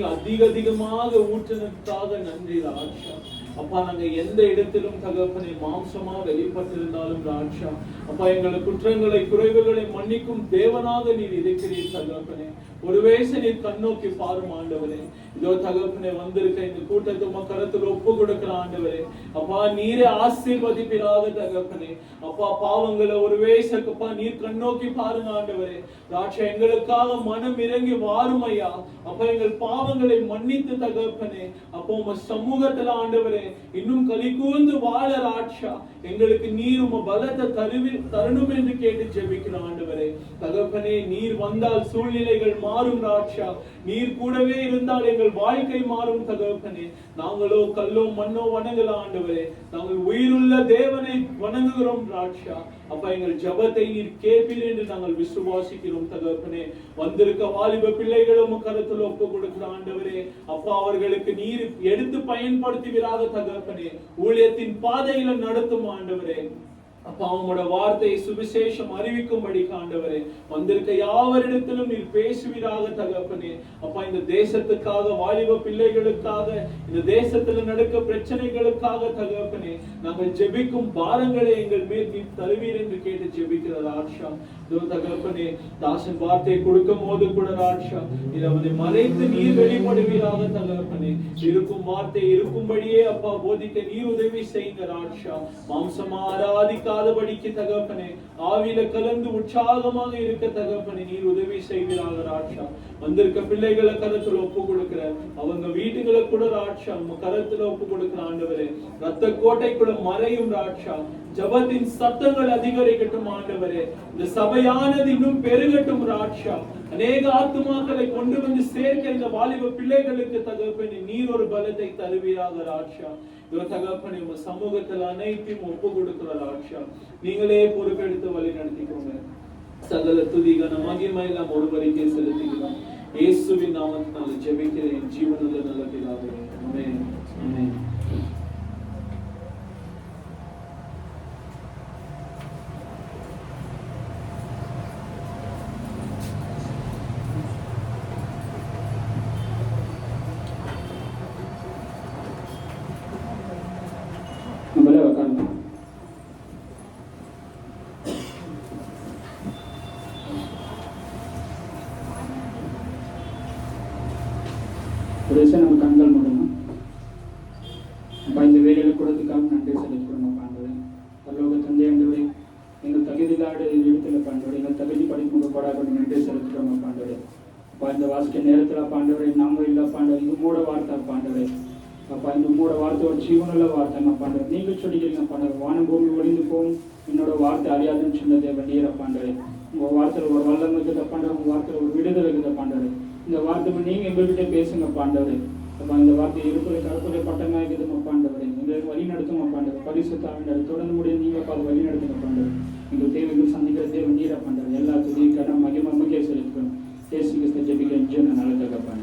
அதிகமாக ஊற்றினதுக்காக நன்றி ராஜா. அப்பா நாங்க எந்த இடத்திலும் தகப்பனை மாம்சமா வெளிப்பட்டிருந்தாலும் ராஜா அப்பா எங்கள் குற்றங்களை குறைவுகளை மன்னிக்கும் தேவனாக நீர் இருக்கிறீர் தகப்பனே. ஒருவேளை நீர் கண்ணோக்கி பாரும் ஆண்டவரே. இதோ தகப்பனே வந்திருக்க இந்த கூட்டத்தை கரத்தில் ஒப்பு கொடுக்கிற ஆண்டவரே. அப்பா நீரே ஆசீர்வதிப்பீராக தகப்பனே. அப்பா பாவங்களை ஒருவேளைப்பா நீர் கண்ணோக்கி பாருங்க ஆண்டவரே. ராஜா எங்களுக்காக மனம் இறங்கி வாரும் ஐயா. அப்பா எங்கள் பாவங்களை மன்னித்து தகப்பனே அப்போ உங்க சமூகத்துல ஆண்டவரே இன்னும் களி கூர்ந்து வாழ ராஜா எங்களுக்கு நீர் உங்க பலத்தை தரணும் என்று கேட்டு ஜெபிக்கிற ஆண்டவரே. தகப்பனே நீர் வந்தால் சூழ்நிலைகள் மாறும் ராஜா. நீர் கூடவே இருந்தால் எங்கள் வாழ்க்கை மாறும் தகப்பனே. நாங்களோ கல்லோ மண்ணோ வணங்கல ஆண்டவரே. நாங்கள் உயிருள்ள தேவனை வணங்குகிறோம் ராஜா. அப்பா எங்கள் ஜபத்தை நீர் கேட்பீர் என்று நாங்கள் விசுவாசிக்கிறோம் தகப்பனே. வந்திருக்க வாலிப பிள்ளைகளும் கருத்துல ஒப்பு கொடுக்கிற ஆண்டவரே. அப்பா அவர்களுக்கு நீர் எடுத்து பயன்படுத்துவீராக தகப்பனே. ஊழியத்தின் பாதையில நடத்தும் ஆண்டவரே. அப்பா உங்களோட வார்த்தையை சுவிசேஷம் அறிவிக்கும்படி ஆண்டவரே வந்திருக்க யாவரிடத்திலும் நீர் பேசுவீராக தகப்பனே. அப்பா இந்த தேசத்துக்காக வாலிப பிள்ளைகளுக்காக இந்த தேசத்துல நடக்க பிரச்சனைகளுக்காக தகப்பனே நாங்கள் ஜெபிக்கும் பாரங்களை எங்கள் மேல் நீர் தருவீர் என்று கேட்டு ஜெபிக்கிற ராட்சா. தகப்பனே தாசன் வார்த்தையை கொடுக்கும் போது கூட ராட்சா இதை அவனை மறைத்து நீர் வெளிப்படுவீராக தகப்பனே. இருக்கும் வார்த்தை இருக்கும்படியே அப்பா போதிக்க நீர் உதவி செய்யுங்க ராட்சா. மாம்சமா ஆராதிக்காதபடிக்கு தகப்பனே ஆவியில கலந்து உற்சாகமாக இருக்க தகப்பனே நீர் உதவி செய்வீராக ராட்சா. வந்திருக்க பிள்ளைகளை கருத்துல ஒப்பு கொடுக்கிற அவங்க வீட்டுகளை கூட ராட்சா உங்க கருத்துல ஒப்பு கொடுக்கிற ஆண்டவரே. ரத்த கோட்டைக்குள்ள மறையும் ராட்சா. ஜபத்தின் சத்தங்கள் அதிகரிக்கட்டும் ஆண்டவரே. இந்த சபையானது இன்னும் பெருகட்டும் ராட்சா. அநேக ஆத்துமாக்களை கொண்டு வந்து சேர்க்க இந்த வாலிப பிள்ளைகளுக்கு தகப்பனே நீர் ஒரு பலத்தை தருவீராக ராட்சா. தகப்பனே உங்க சமூகத்தில் அனைத்தையும் ஒப்பு கொடுக்கிற ராட்சா. நீங்களே பொறுப்பெடுத்து வழி நடத்திக்கோங்க. சகல துதிகன மகிமை எல்லாம் ஒருவருக்கே செலுத்துகிறோம். இயேசுவின் நாமத்தினால் ஜெபிக்கிறேன் ஜீவனுள்ள நல்ல பிதாவே. ஆமென் ஆமென். நம்ம கண்கள் மூடணும். அப்பா இந்த வேலையில கூடத்துக்காக நன்றி செலுத்துகிறோம். அப்பா ஆண்டவரே பரலோக தந்தை ஆண்டவரே எங்கள் தகுதியில்லாத இடத்துல பாண்டவரே எங்கள் தகுதி படிப்பு போடாத நன்றி செலுத்துகிறோம். அப்பா ஆண்டவரே அப்பா இந்த வாசிக்க நேரத்தில் பாண்டவரே நாம இல்லை பாண்டவர் இது மூட வார்த்தை பாண்டவரே. அப்பா இந்த மூட வார்த்தை ஒரு ஜீவனுள்ள வார்த்தை பாண்டவர். நீங்கள் சொல்லிக்கிறீங்க பாண்டவர் வானம் பூமி ஒளிந்து போகும் என்னோட வார்த்தை அறியாதுன்னு சொன்னதே வண்டியிற பாண்டவரே. உங்க வார்த்தையில் ஒரு வல்லம் இருக்குது பாண்டவர். உங்க வார்த்தையில் ஒரு விடுதலை இருக்குது பாண்டவரே. இந்த வார்த்தை நீங்க எங்கள்கிட்ட பேசுங்க பாண்டவரே. அப்பா இந்த வார்த்தை இருப்பதை கருப்புரை பட்டமாக இருக்குதுமா பாண்டவரே. எங்களுக்கு வழி நடத்துமா பாண்டவர். பரிசுத்தாவினர் தொடர்ந்து முடியும் நீங்க பார்த்து வழி நடத்துங்க பாண்டவர். எங்கள் தேவைகள் சந்திக்கிற தேவை நீரா பாண்டவர். எல்லா துதியும் கடன் மகிமக்கே செலுத்துக்கணும். தேசிக ஜெபிக்க நல்ல தகப்பான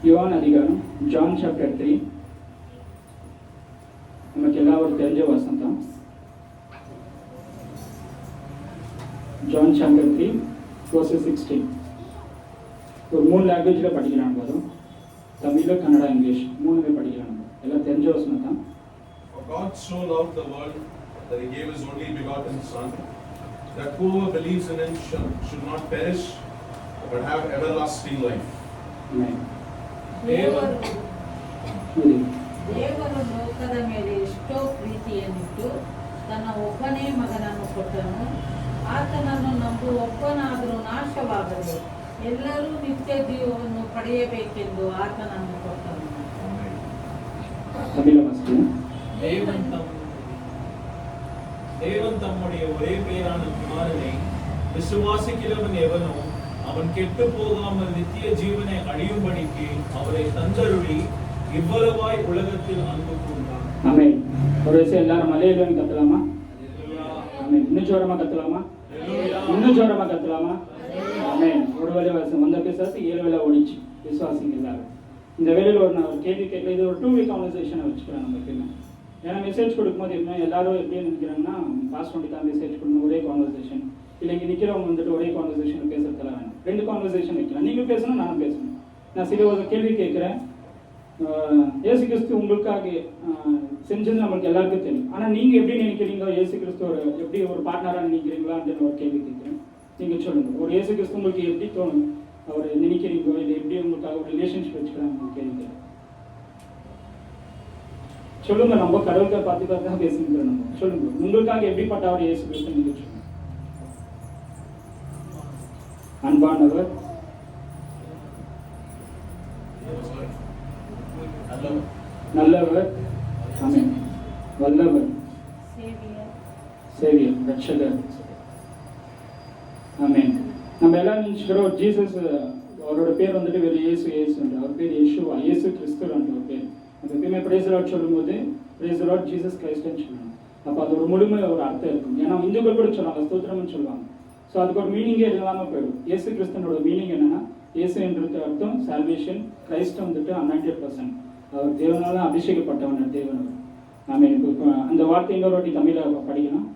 யோவான் அதிகாரம் ஜான் சாப்டர் 3 நமக்கு எல்லாரும் தெரிஞ்ச வசனம் தான். John chapter 3 verses 16. ஒரு 3 லாங்குவேஜ்ல படிக்கலாம் போதும். தமிழ்ல கன்னடா இங்கிலீஷ் மூணுமே படிக்கலாம். எல்லாம் தெரிஞ்ச வசனம் தான். For God so loved the world that he gave his only begotten son that whoever believes in him should not perish but have everlasting life. Amen. ದೇವರು ಲೋಕದ ಮೇಲೆ ಎಷ್ಟೋ ಪ್ರೀತಿಯನ್ನಿಟ್ಟು ತನ್ನ ಒಬ್ಬನೇ ಮಗನನ್ನು ಕೊಟ್ಟನು. ಆತನನ್ನು ನಂಬುವ ಒಬ್ಬನಾದರೂ ನಾಶವಾಗದೆ ಎಲ್ಲರೂ ನಿತ್ಯ ಜೀವವನ್ನು ಪಡೆಯಬೇಕೆಂದು ಆತನನ್ನು ಕೊಟ್ಟನು. தேவன் தம்முடைய ஒரே பேரான குமாரனை விசுவாசிக்கிறவன் எவனோ அவன் கெட்டு போகாமல் நித்திய ஜீவனை அடையும்படிக்கு அவரை தந்தருளி இவ்வளவாய் உலகத்தில் அன்பு கூர்ந்தார். ஆமென். ஒரு விஷயம் எல்லாரும் மலையிலும் கத்தலாமா? ஆமென். இன்னும் ஜோரமா கத்தலாமா? இன்னும் ஜோரமா கத்தலாமா? ஆமென். வேலை வந்த பிசாசு 7 வேலை ஓடிச்சு விசுவாசிங்க எல்லாரும். இந்த வேலையில் நான் ஒரு கேள்வி கேட்கல, இது ஒரு 2 வே கான்வர்சேஷனை வச்சுக்கிறேன் நம்ம எப்பயுமே. ஏன்னா மெசேஜ் கொடுக்கும்போது எப்பவுமே எல்லாரும் எப்படி நினைக்கிறாங்கன்னா பாஸ் பண்ணி தான் மெசேஜ் கொடுக்கணும், ஒரே கான்வர்சேஷன். இல்லை இங்கே நிற்கிறவங்க வந்துட்டு ஒரே கான்வர்சேஷன் பேசுறதுல வேணும், 2 கான்வர்சேஷன் வைக்கலாம். நீங்கள் பேசணும், நானும் பேசணும். நான் சில ஒரு கேள்வி கேட்குறேன். இயேசு கிறிஸ்து உங்களுக்காக செஞ்சது நம்மளுக்கு எல்லாருக்கும் தெரியும். ஆனால் நீங்கள் எப்படி நினைக்கிறீங்க இயேசு கிறிஸ்து எப்படி ஒரு பார்ட்னராக நினைக்கிறீங்களான்னு ஒரு கேள்வி கேட்குறேன். நீங்கள் சொல்லுங்கள், ஒரு இயேசு கிறிஸ்து உங்களுக்கு எப்படி தோணும், அவர் நினைக்கிறீங்களோ இல்லை எப்படி உங்களுக்காக ஒரு ரிலேஷன்ஷிப் வச்சுக்கிறாங்க கேள்வி கேட்குறேன். சொல்லுங்க, நம்ம கடவுளுக்காக பார்த்து தான் பேசிக்கிறோம். நம்ம சொல்லுங்க, உங்களுக்காக எப்படிப்பட்ட அவர் இயேசு கிறிஸ்து நீங்க சொல்லுங்க. அன்பானவர், நல்லவர், ஆமென், வல்லவர், சேவியர், ரட்சகர், ஆமென். நம்ம எல்லாம் நினைச்சுக்கிறோம் ஜீசஸ் அவரோட பேர் வந்துட்டு வேறு இயேசு அவர் பேர் இயேசுவா, இயேசு கிறிஸ்துவன்ற ஒரு பேர். நம்ம எப்பயுமே பிரேஸ் லார்ட் சொல்லும்போது பிரேஸ் லார்ட் ஜீசஸ் கிரைஸ்ட்னு சொல்லணும். அப்போ அது ஒரு முழுமை ஒரு அர்த்தம் இருக்கும். ஏன்னா இந்துக்கள் கூட சொல்லுவாங்க, ஸ்தோத்திரம்னு சொல்லுவாங்க. ஸோ அதுக்கு ஒரு மீனிங்கே இல்லாமல் போயிடும். இயேசு கிறிஸ்தனோட மீனிங் என்னன்னா, இயேசு என்றது அர்த்தம் சால்வேஷன், கிரைஸ்ட் வந்துட்டு 100%. அவர் தேவனால அபிஷேகப்பட்டவன் தேவன். நாம இப்போ அந்த வார்த்தை இன்னொரு வாட்டி தமிழில் படிக்கணும்.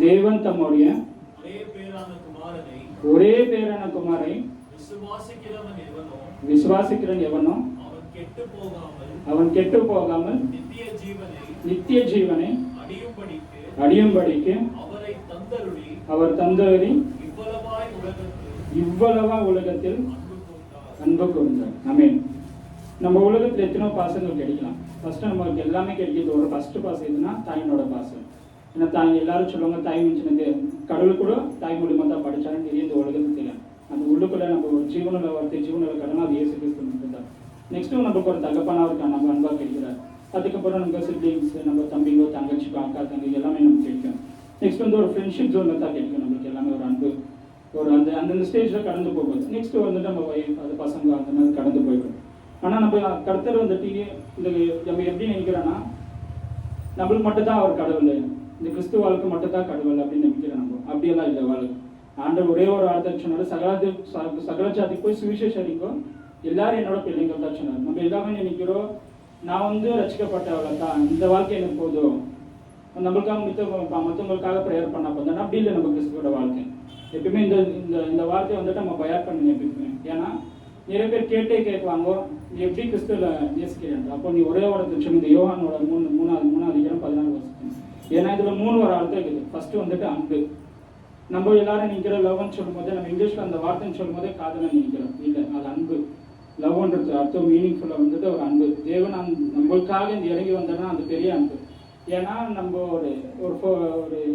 தேவன் தம்முடைய ஒரே பேரான குமாரை விசுவாசிக்கிறவன் எவனோ அவன் கெட்டு போகாமல் நித்திய ஜீவனை அடியும்படிக்கு அவர் தந்தருளி இவ்வளவா உலகத்தில் அன்பு கூர்ந்தார். ஆமென். நம்ம உலகத்தில் எத்தனோ பாசங்கள் கிடைக்கலாம். ஃபர்ஸ்ட் நமக்கு எல்லாமே கிடைக்கிறது ஒரு ஃபர்ஸ்ட் பாசம் எதுனா தாயினோட பாசம். ஏன்னா தாய் எல்லாரும் சொல்லுவாங்க தாய் மிஞ்சினது கடவுள் கூட தாய் மூலியமா தான் படிச்சாலும் தெரிய இந்த உலகத்துக்கு தெரியும். அந்த உள்ளுக்குள்ள நம்ம ஒரு ஜீவனில் வார்த்தை ஜீவனில் கடனா அது இயேசு கிறிஸ்து மட்டும்தான். நெக்ஸ்ட்டு நமக்கு ஒரு தகப்பனா இருக்கான், நம்ம அன்பா கிடைக்கிறார். அதுக்கப்புறம் நம்ம சிப்ளிங்ஸ், நம்ம தம்பிங்கோ தங்கச்சிக்கோ அக்கா தங்கி எல்லாமே நமக்கு கிடைக்கும். நெக்ஸ்ட் வந்து ஒரு ஃப்ரெண்ட்ஷிப் ஜோனில் தான் கிடைக்கும் நம்மளுக்கு எல்லாமே ஒரு அன்பு ஒரு அந்தந்த ஸ்டேஜில் கடந்து போகுது. நெக்ஸ்ட் வந்துட்டு நம்ம ஒய்ஃப் அது பசங்க அந்த மாதிரி கடந்து போயிடும். ஆனால் நம்ம கருத்தர் வந்துட்டு இந்த நம்ம எப்படி நினைக்கிறோன்னா நம்மளுக்கு மட்டும்தான் அவர் கடவுள், இந்த கிறிஸ்துவ வாழ்க்கை மட்டும் தான் கடவுள் அப்படின்னு நினைக்கிறோம். நம்ம அப்படியெல்லாம் இல்லை. வாழ்க்கை ஆண்டவர் ஒரே ஒரு ஆர்டர் சொன்னார், சகல ஜாதிக்கு போய் சுவிசேஷரிக்கோ எல்லாரும் என்னோட பிள்ளைங்கள் தான் சொன்னார். நம்ம எல்லாமே நினைக்கிறோம் நான் வந்து ரசிக்கப்பட்டவளை தான், இந்த வாழ்க்கை எனக்கு போதும், நம்மளுக்காக மற்றவங்களுக்காக ப்ரேயர் பண்ண போதும். அப்படி இல்லை நம்ம கிறிஸ்துவோட வாழ்க்கை. எப்பயுமே இந்த இந்த வார்த்தையை வந்துட்டு நம்ம பயர் பண்ணுங்க எப்பயுமே. ஏன்னா நிறைய பேர் கேட்குவாங்க நீ எப்படி கிறிஸ்துவ நேசிக்கிறேன். அப்போ நீ ஒரே வார்த்தை சொல்லி இந்த யோகானோட 3 அதிகாரம் 14 வருஷம். ஏன்னா இதுல 3 ஒரு அர்த்தம் இருக்குது. ஃபர்ஸ்ட் வந்துட்டு அன்பு. நம்ம எல்லாரும் நினைக்கிற லவ்னு சொல்லும் போது நம்ம இங்கிலீஷ்ல அந்த வார்த்தைன்னு சொல்லும் போதே காதல நினைக்கிறோம். இல்லை, அது அன்பு. லவ்ன்றது அர்த்தம் மீனிங்ஃபுல்லா வந்துட்டு ஒரு அன்பு. தேவன் நம்மளுக்காக இந்த இறங்கி வந்தோம்னா அது பெரிய அன்பு. ஏன்னா நம்ம ஒரு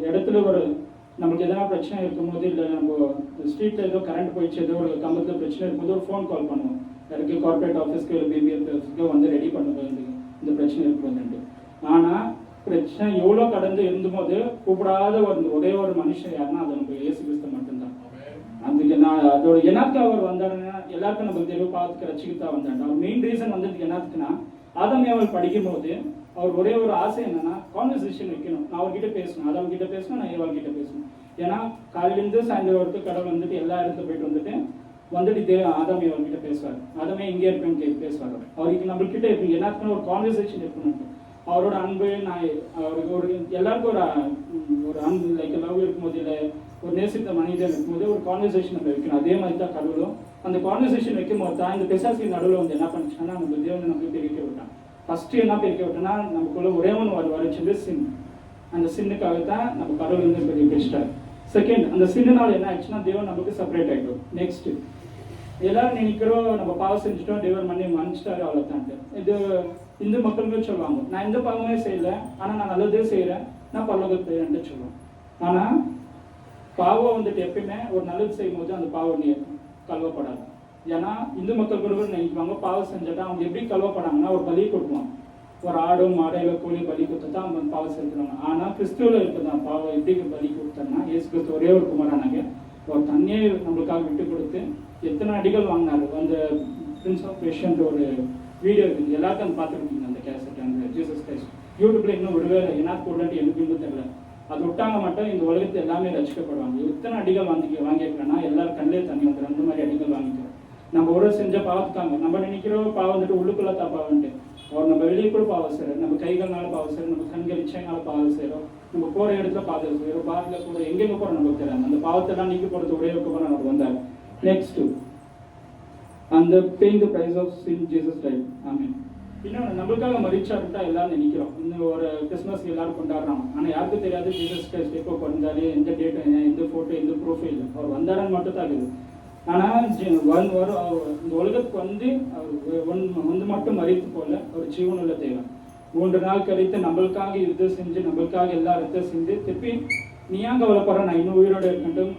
இடத்துல ஒரு நமக்கு எதனா பிரச்சனை இருக்கும்போது, இல்லை நம்ம ஸ்ட்ரீட்ல ஏதோ கரண்ட் போயிடுச்சு, ஏதோ ஒரு கம்பத்தில் பிரச்சனை இருக்கும்போது ஒரு ஃபோன் கால் பண்ணுவோம். யாருக்கு கார்பரேட் ஆஃபீஸ்க்கு இல்லை பிபிஎஃப் ஆஃபீஸ்க்கு வந்து ரெடி பண்ணுறது இந்த பிரச்சனை இருக்கும்போது. ஆனால் பிரச்சனை எவ்வளோ கடந்து இருந்தபோது கூப்பிடாத ஒரே ஒரு மனுஷன் யாருன்னா அது நம்ம இயேசு கிறிஸ்து மட்டும்தான். அதுக்கு நான் அதோட என்னாக்கு அவர் வந்தாருன்னா எல்லாருக்கும் நம்ம தெளிவு பார்த்துக்க ரசிக்கத்தான் வந்தாரு. அவர் மெயின் ரீசன் வந்ததுக்கு என்னத்துக்குன்னா ஆதாமியாவல் படிக்கும் போது அவர் ஒரே ஒரு ஆசை என்னன்னா கான்வர்சேஷன் வைக்கணும். நான் அவர்கிட்ட பேசணும், ஆதாம் கிட்ட பேசணும், நான் ஏவாள் கிட்ட பேசணும். ஏன்னா காலையிலேருந்து சாயந்தரம் வரைக்கும் கடவுள் வந்துட்டு எல்லா இடத்துல போயிட்டு வந்துட்டு ஆதாம் ஏவாள் கிட்ட பேசுவார். ஆதாமே இங்கே இருப்பேன்னு பேசுவார். அவருக்கு நம்மள்கிட்ட இருக்கு எல்லாத்துக்கும் ஒரு கான்வர்சேஷன் இருக்கணும். அவரோட அன்பு அவருக்கு ஒரு எல்லாருக்கும் ஒரு அன்பு லைக் லவ் இருக்கும்போது, இல்லை ஒரு நேசித்த மனிதன் இருக்கும்போது ஒரு கான்வர்சேஷன் நம்ம வைக்கணும். அதே மாதிரி தான் கடவுளும் அந்த கான்வர்சேஷன் வைக்கும் போது தான் இந்த பிசாசின் நடுவில் வந்து என்ன பண்ணிச்சுன்னா நம்ம தேவனை நம்ம பிரிக்க விட்டான். ஃபர்ஸ்ட் என்ன பிரிக்க விட்டோம்னா நமக்குள்ள ஒரே ஒன்று வரைச்சது சின். அந்த சின்னுக்காகத்தான் நம்ம கடவுள் வந்து பெரிய பிரிச்சிட்டார். செகண்ட், அந்த சின்னுனால என்ன ஆச்சுன்னா தேவன் நமக்கு செப்பரேட் ஆகிட்டோம். நெக்ஸ்ட் எல்லாரும் நினைக்கிறோம் நம்ம பாவம் செஞ்சுட்டோம், தேவன் மன்னிச்சிட்டாரு அவ்வளோதான்ட்டு. இது இந்து மக்களுக்கு சொல்லுவாங்க நான் எந்த பாவமே செய்யல, ஆனால் நான் நல்லதே செய்கிறேன், நான் பரலோகத்துக்கு போயிடுறேன்ட்டு சொல்லுவேன். ஆனால் பாவம் வந்துட்டு எப்பயுமே ஒரு நல்லது செய்யும் போது அந்த பாவம் கழுவப்படாது. ஏன்னா இந்து மக்கள் கூட நினைக்குவாங்க பாவம் செஞ்சுட்டா அவங்க எப்படி கழுவப்படாங்கன்னா ஒரு பலி கொடுப்பாங்க. ஒரு ஆடும் மாடையில கோழி பலி கொடுத்தா அவங்க பாவம் செலுத்துறாங்க. ஆனால் கிறிஸ்துவில் இருக்குதான் பாவம் எப்படி பலி கொடுத்தோம்னா இயேசு கிறிஸ்து ஒரே ஒரு குமாரனாங்க ஒரு தண்ணியை நம்மளுக்காக விட்டு கொடுத்து எத்தனை அடிகள் வாங்கினாரு. அந்த பிரின்ஸ் ஆஃப் பேஷண்ட் ஒரு வீடியோ இருக்குது, எல்லாருக்கும் பார்த்துருக்கீங்க அந்த கேசட். அந்த ஜீசஸ் கிரைஸ்ட் யூடியூப்ல இன்னும் விடவே இல்லை. என்ன போடலான்ட்டு எனக்கு இன்னும் தெரியல. அது விட்டாங்க மட்டும் இந்த உலகத்தை எல்லாமே ரசிக்கப்படுவாங்க. எத்தனை அடிகள் வாங்கிக்கலன்னா எல்லாரும் கண்ணிலே தண்ணி வந்துடும். அந்த மாதிரி அடிகள் வாங்கிக்கிறோம். நம்ம ஒரு செஞ்ச பாவத்துக்காங்க நம்ம நினைக்கிறோம் பாவம் வந்துட்டு உள்ளுக்குள்ள தப்பாவன்ட்டு. அவர் நம்ம வெளியே கூட பாவம் செய்யறோம், நம்ம கைகள்னால பாவம் செய்யறோம், நம்ம கண்கள் இச்சைனால பாவம் செய்யறோம், நம்ம போற இடத்துல பாவம் செய்யறோம், பாரதியில கூட எங்கெங்க போறோம் நமக்கு தெரியாது. அந்த பாவத்தெல்லாம் நீக்கி போறது ஒரே போற நமக்கு வந்தாரு. நெக்ஸ்ட் அந்த paying the price of sin Jesus died. ஆமென். இன்னும் நம்மளுக்காக மரிச்சாருட்டா எல்லாரும் நினைக்கிறோம். இன்னும் ஒரு கிறிஸ்மஸ் எல்லாரும் கொண்டாடுறாங்க. ஆனா யாருக்கும் தெரியாது ஜீசஸ் கிரைஸ்ட் எப்போ பிறந்தாரு, எந்த டேட், எந்த போட்டோ, எந்த ப்ரூஃப் இல்லை. அவர் வந்தாருன்னு மட்டும் தான் இருக்குது. ஆனா இந்த உலகத்துக்கு வந்து மட்டும் மறித்து போல ஒரு ஜீவனுள்ள தேவன் 3 நாள் கழித்து நம்மளுக்காக யுத்தம் செஞ்சு நம்மளுக்காக எல்லா ரத்தம் செஞ்சு திருப்பி நீ ஏன் கவலைப்படுற, நான் இன்னும் உயிரோட இருக்கட்டும்.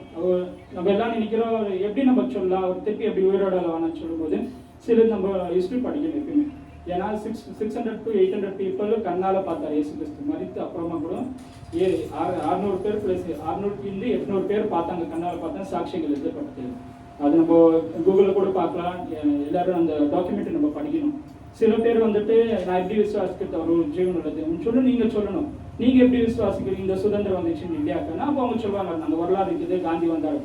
நம்ம எல்லாம் நினைக்கிறோம் எப்படி நம்ம சொல்லலாம், அவர் திருப்பி எப்படி உயிரோட வான்னு சொல்லும்போது சில நம்ம ஹிஸ்டரி படிக்கணும் எப்பயுமே. ஏன்னா 600 to 800 people கண்ணால பார்த்தார் இயேசு கிறிஸ்து மரித்து. அப்புறமா கூட 600 பேர் பிளஸ் 600 800 பேர் பார்த்தாங்க, கண்ணால பார்த்தா சாட்சிகள் எழுதப்பட்டது. அது நம்ம கூகுளில் கூட பார்க்கலாம். எல்லாரும் அந்த டாக்குமெண்ட் நம்ம படிக்கணும். சில பேர் வந்துட்டு நான் எப்படி விசுவாசிக்கிறது, அவர் ஒரு ஜீவன் உள்ளது நீங்க சொல்லணும். நீங்க எப்படி விசுவாசிக்கிறீங்க, இந்த சுதந்திரம் வந்துச்சு இந்தியாவுக்குன்னா அப்போ அவங்க சொல்லுவாங்க அந்த வரலாறு இருக்குது, காந்தி வந்தாரு.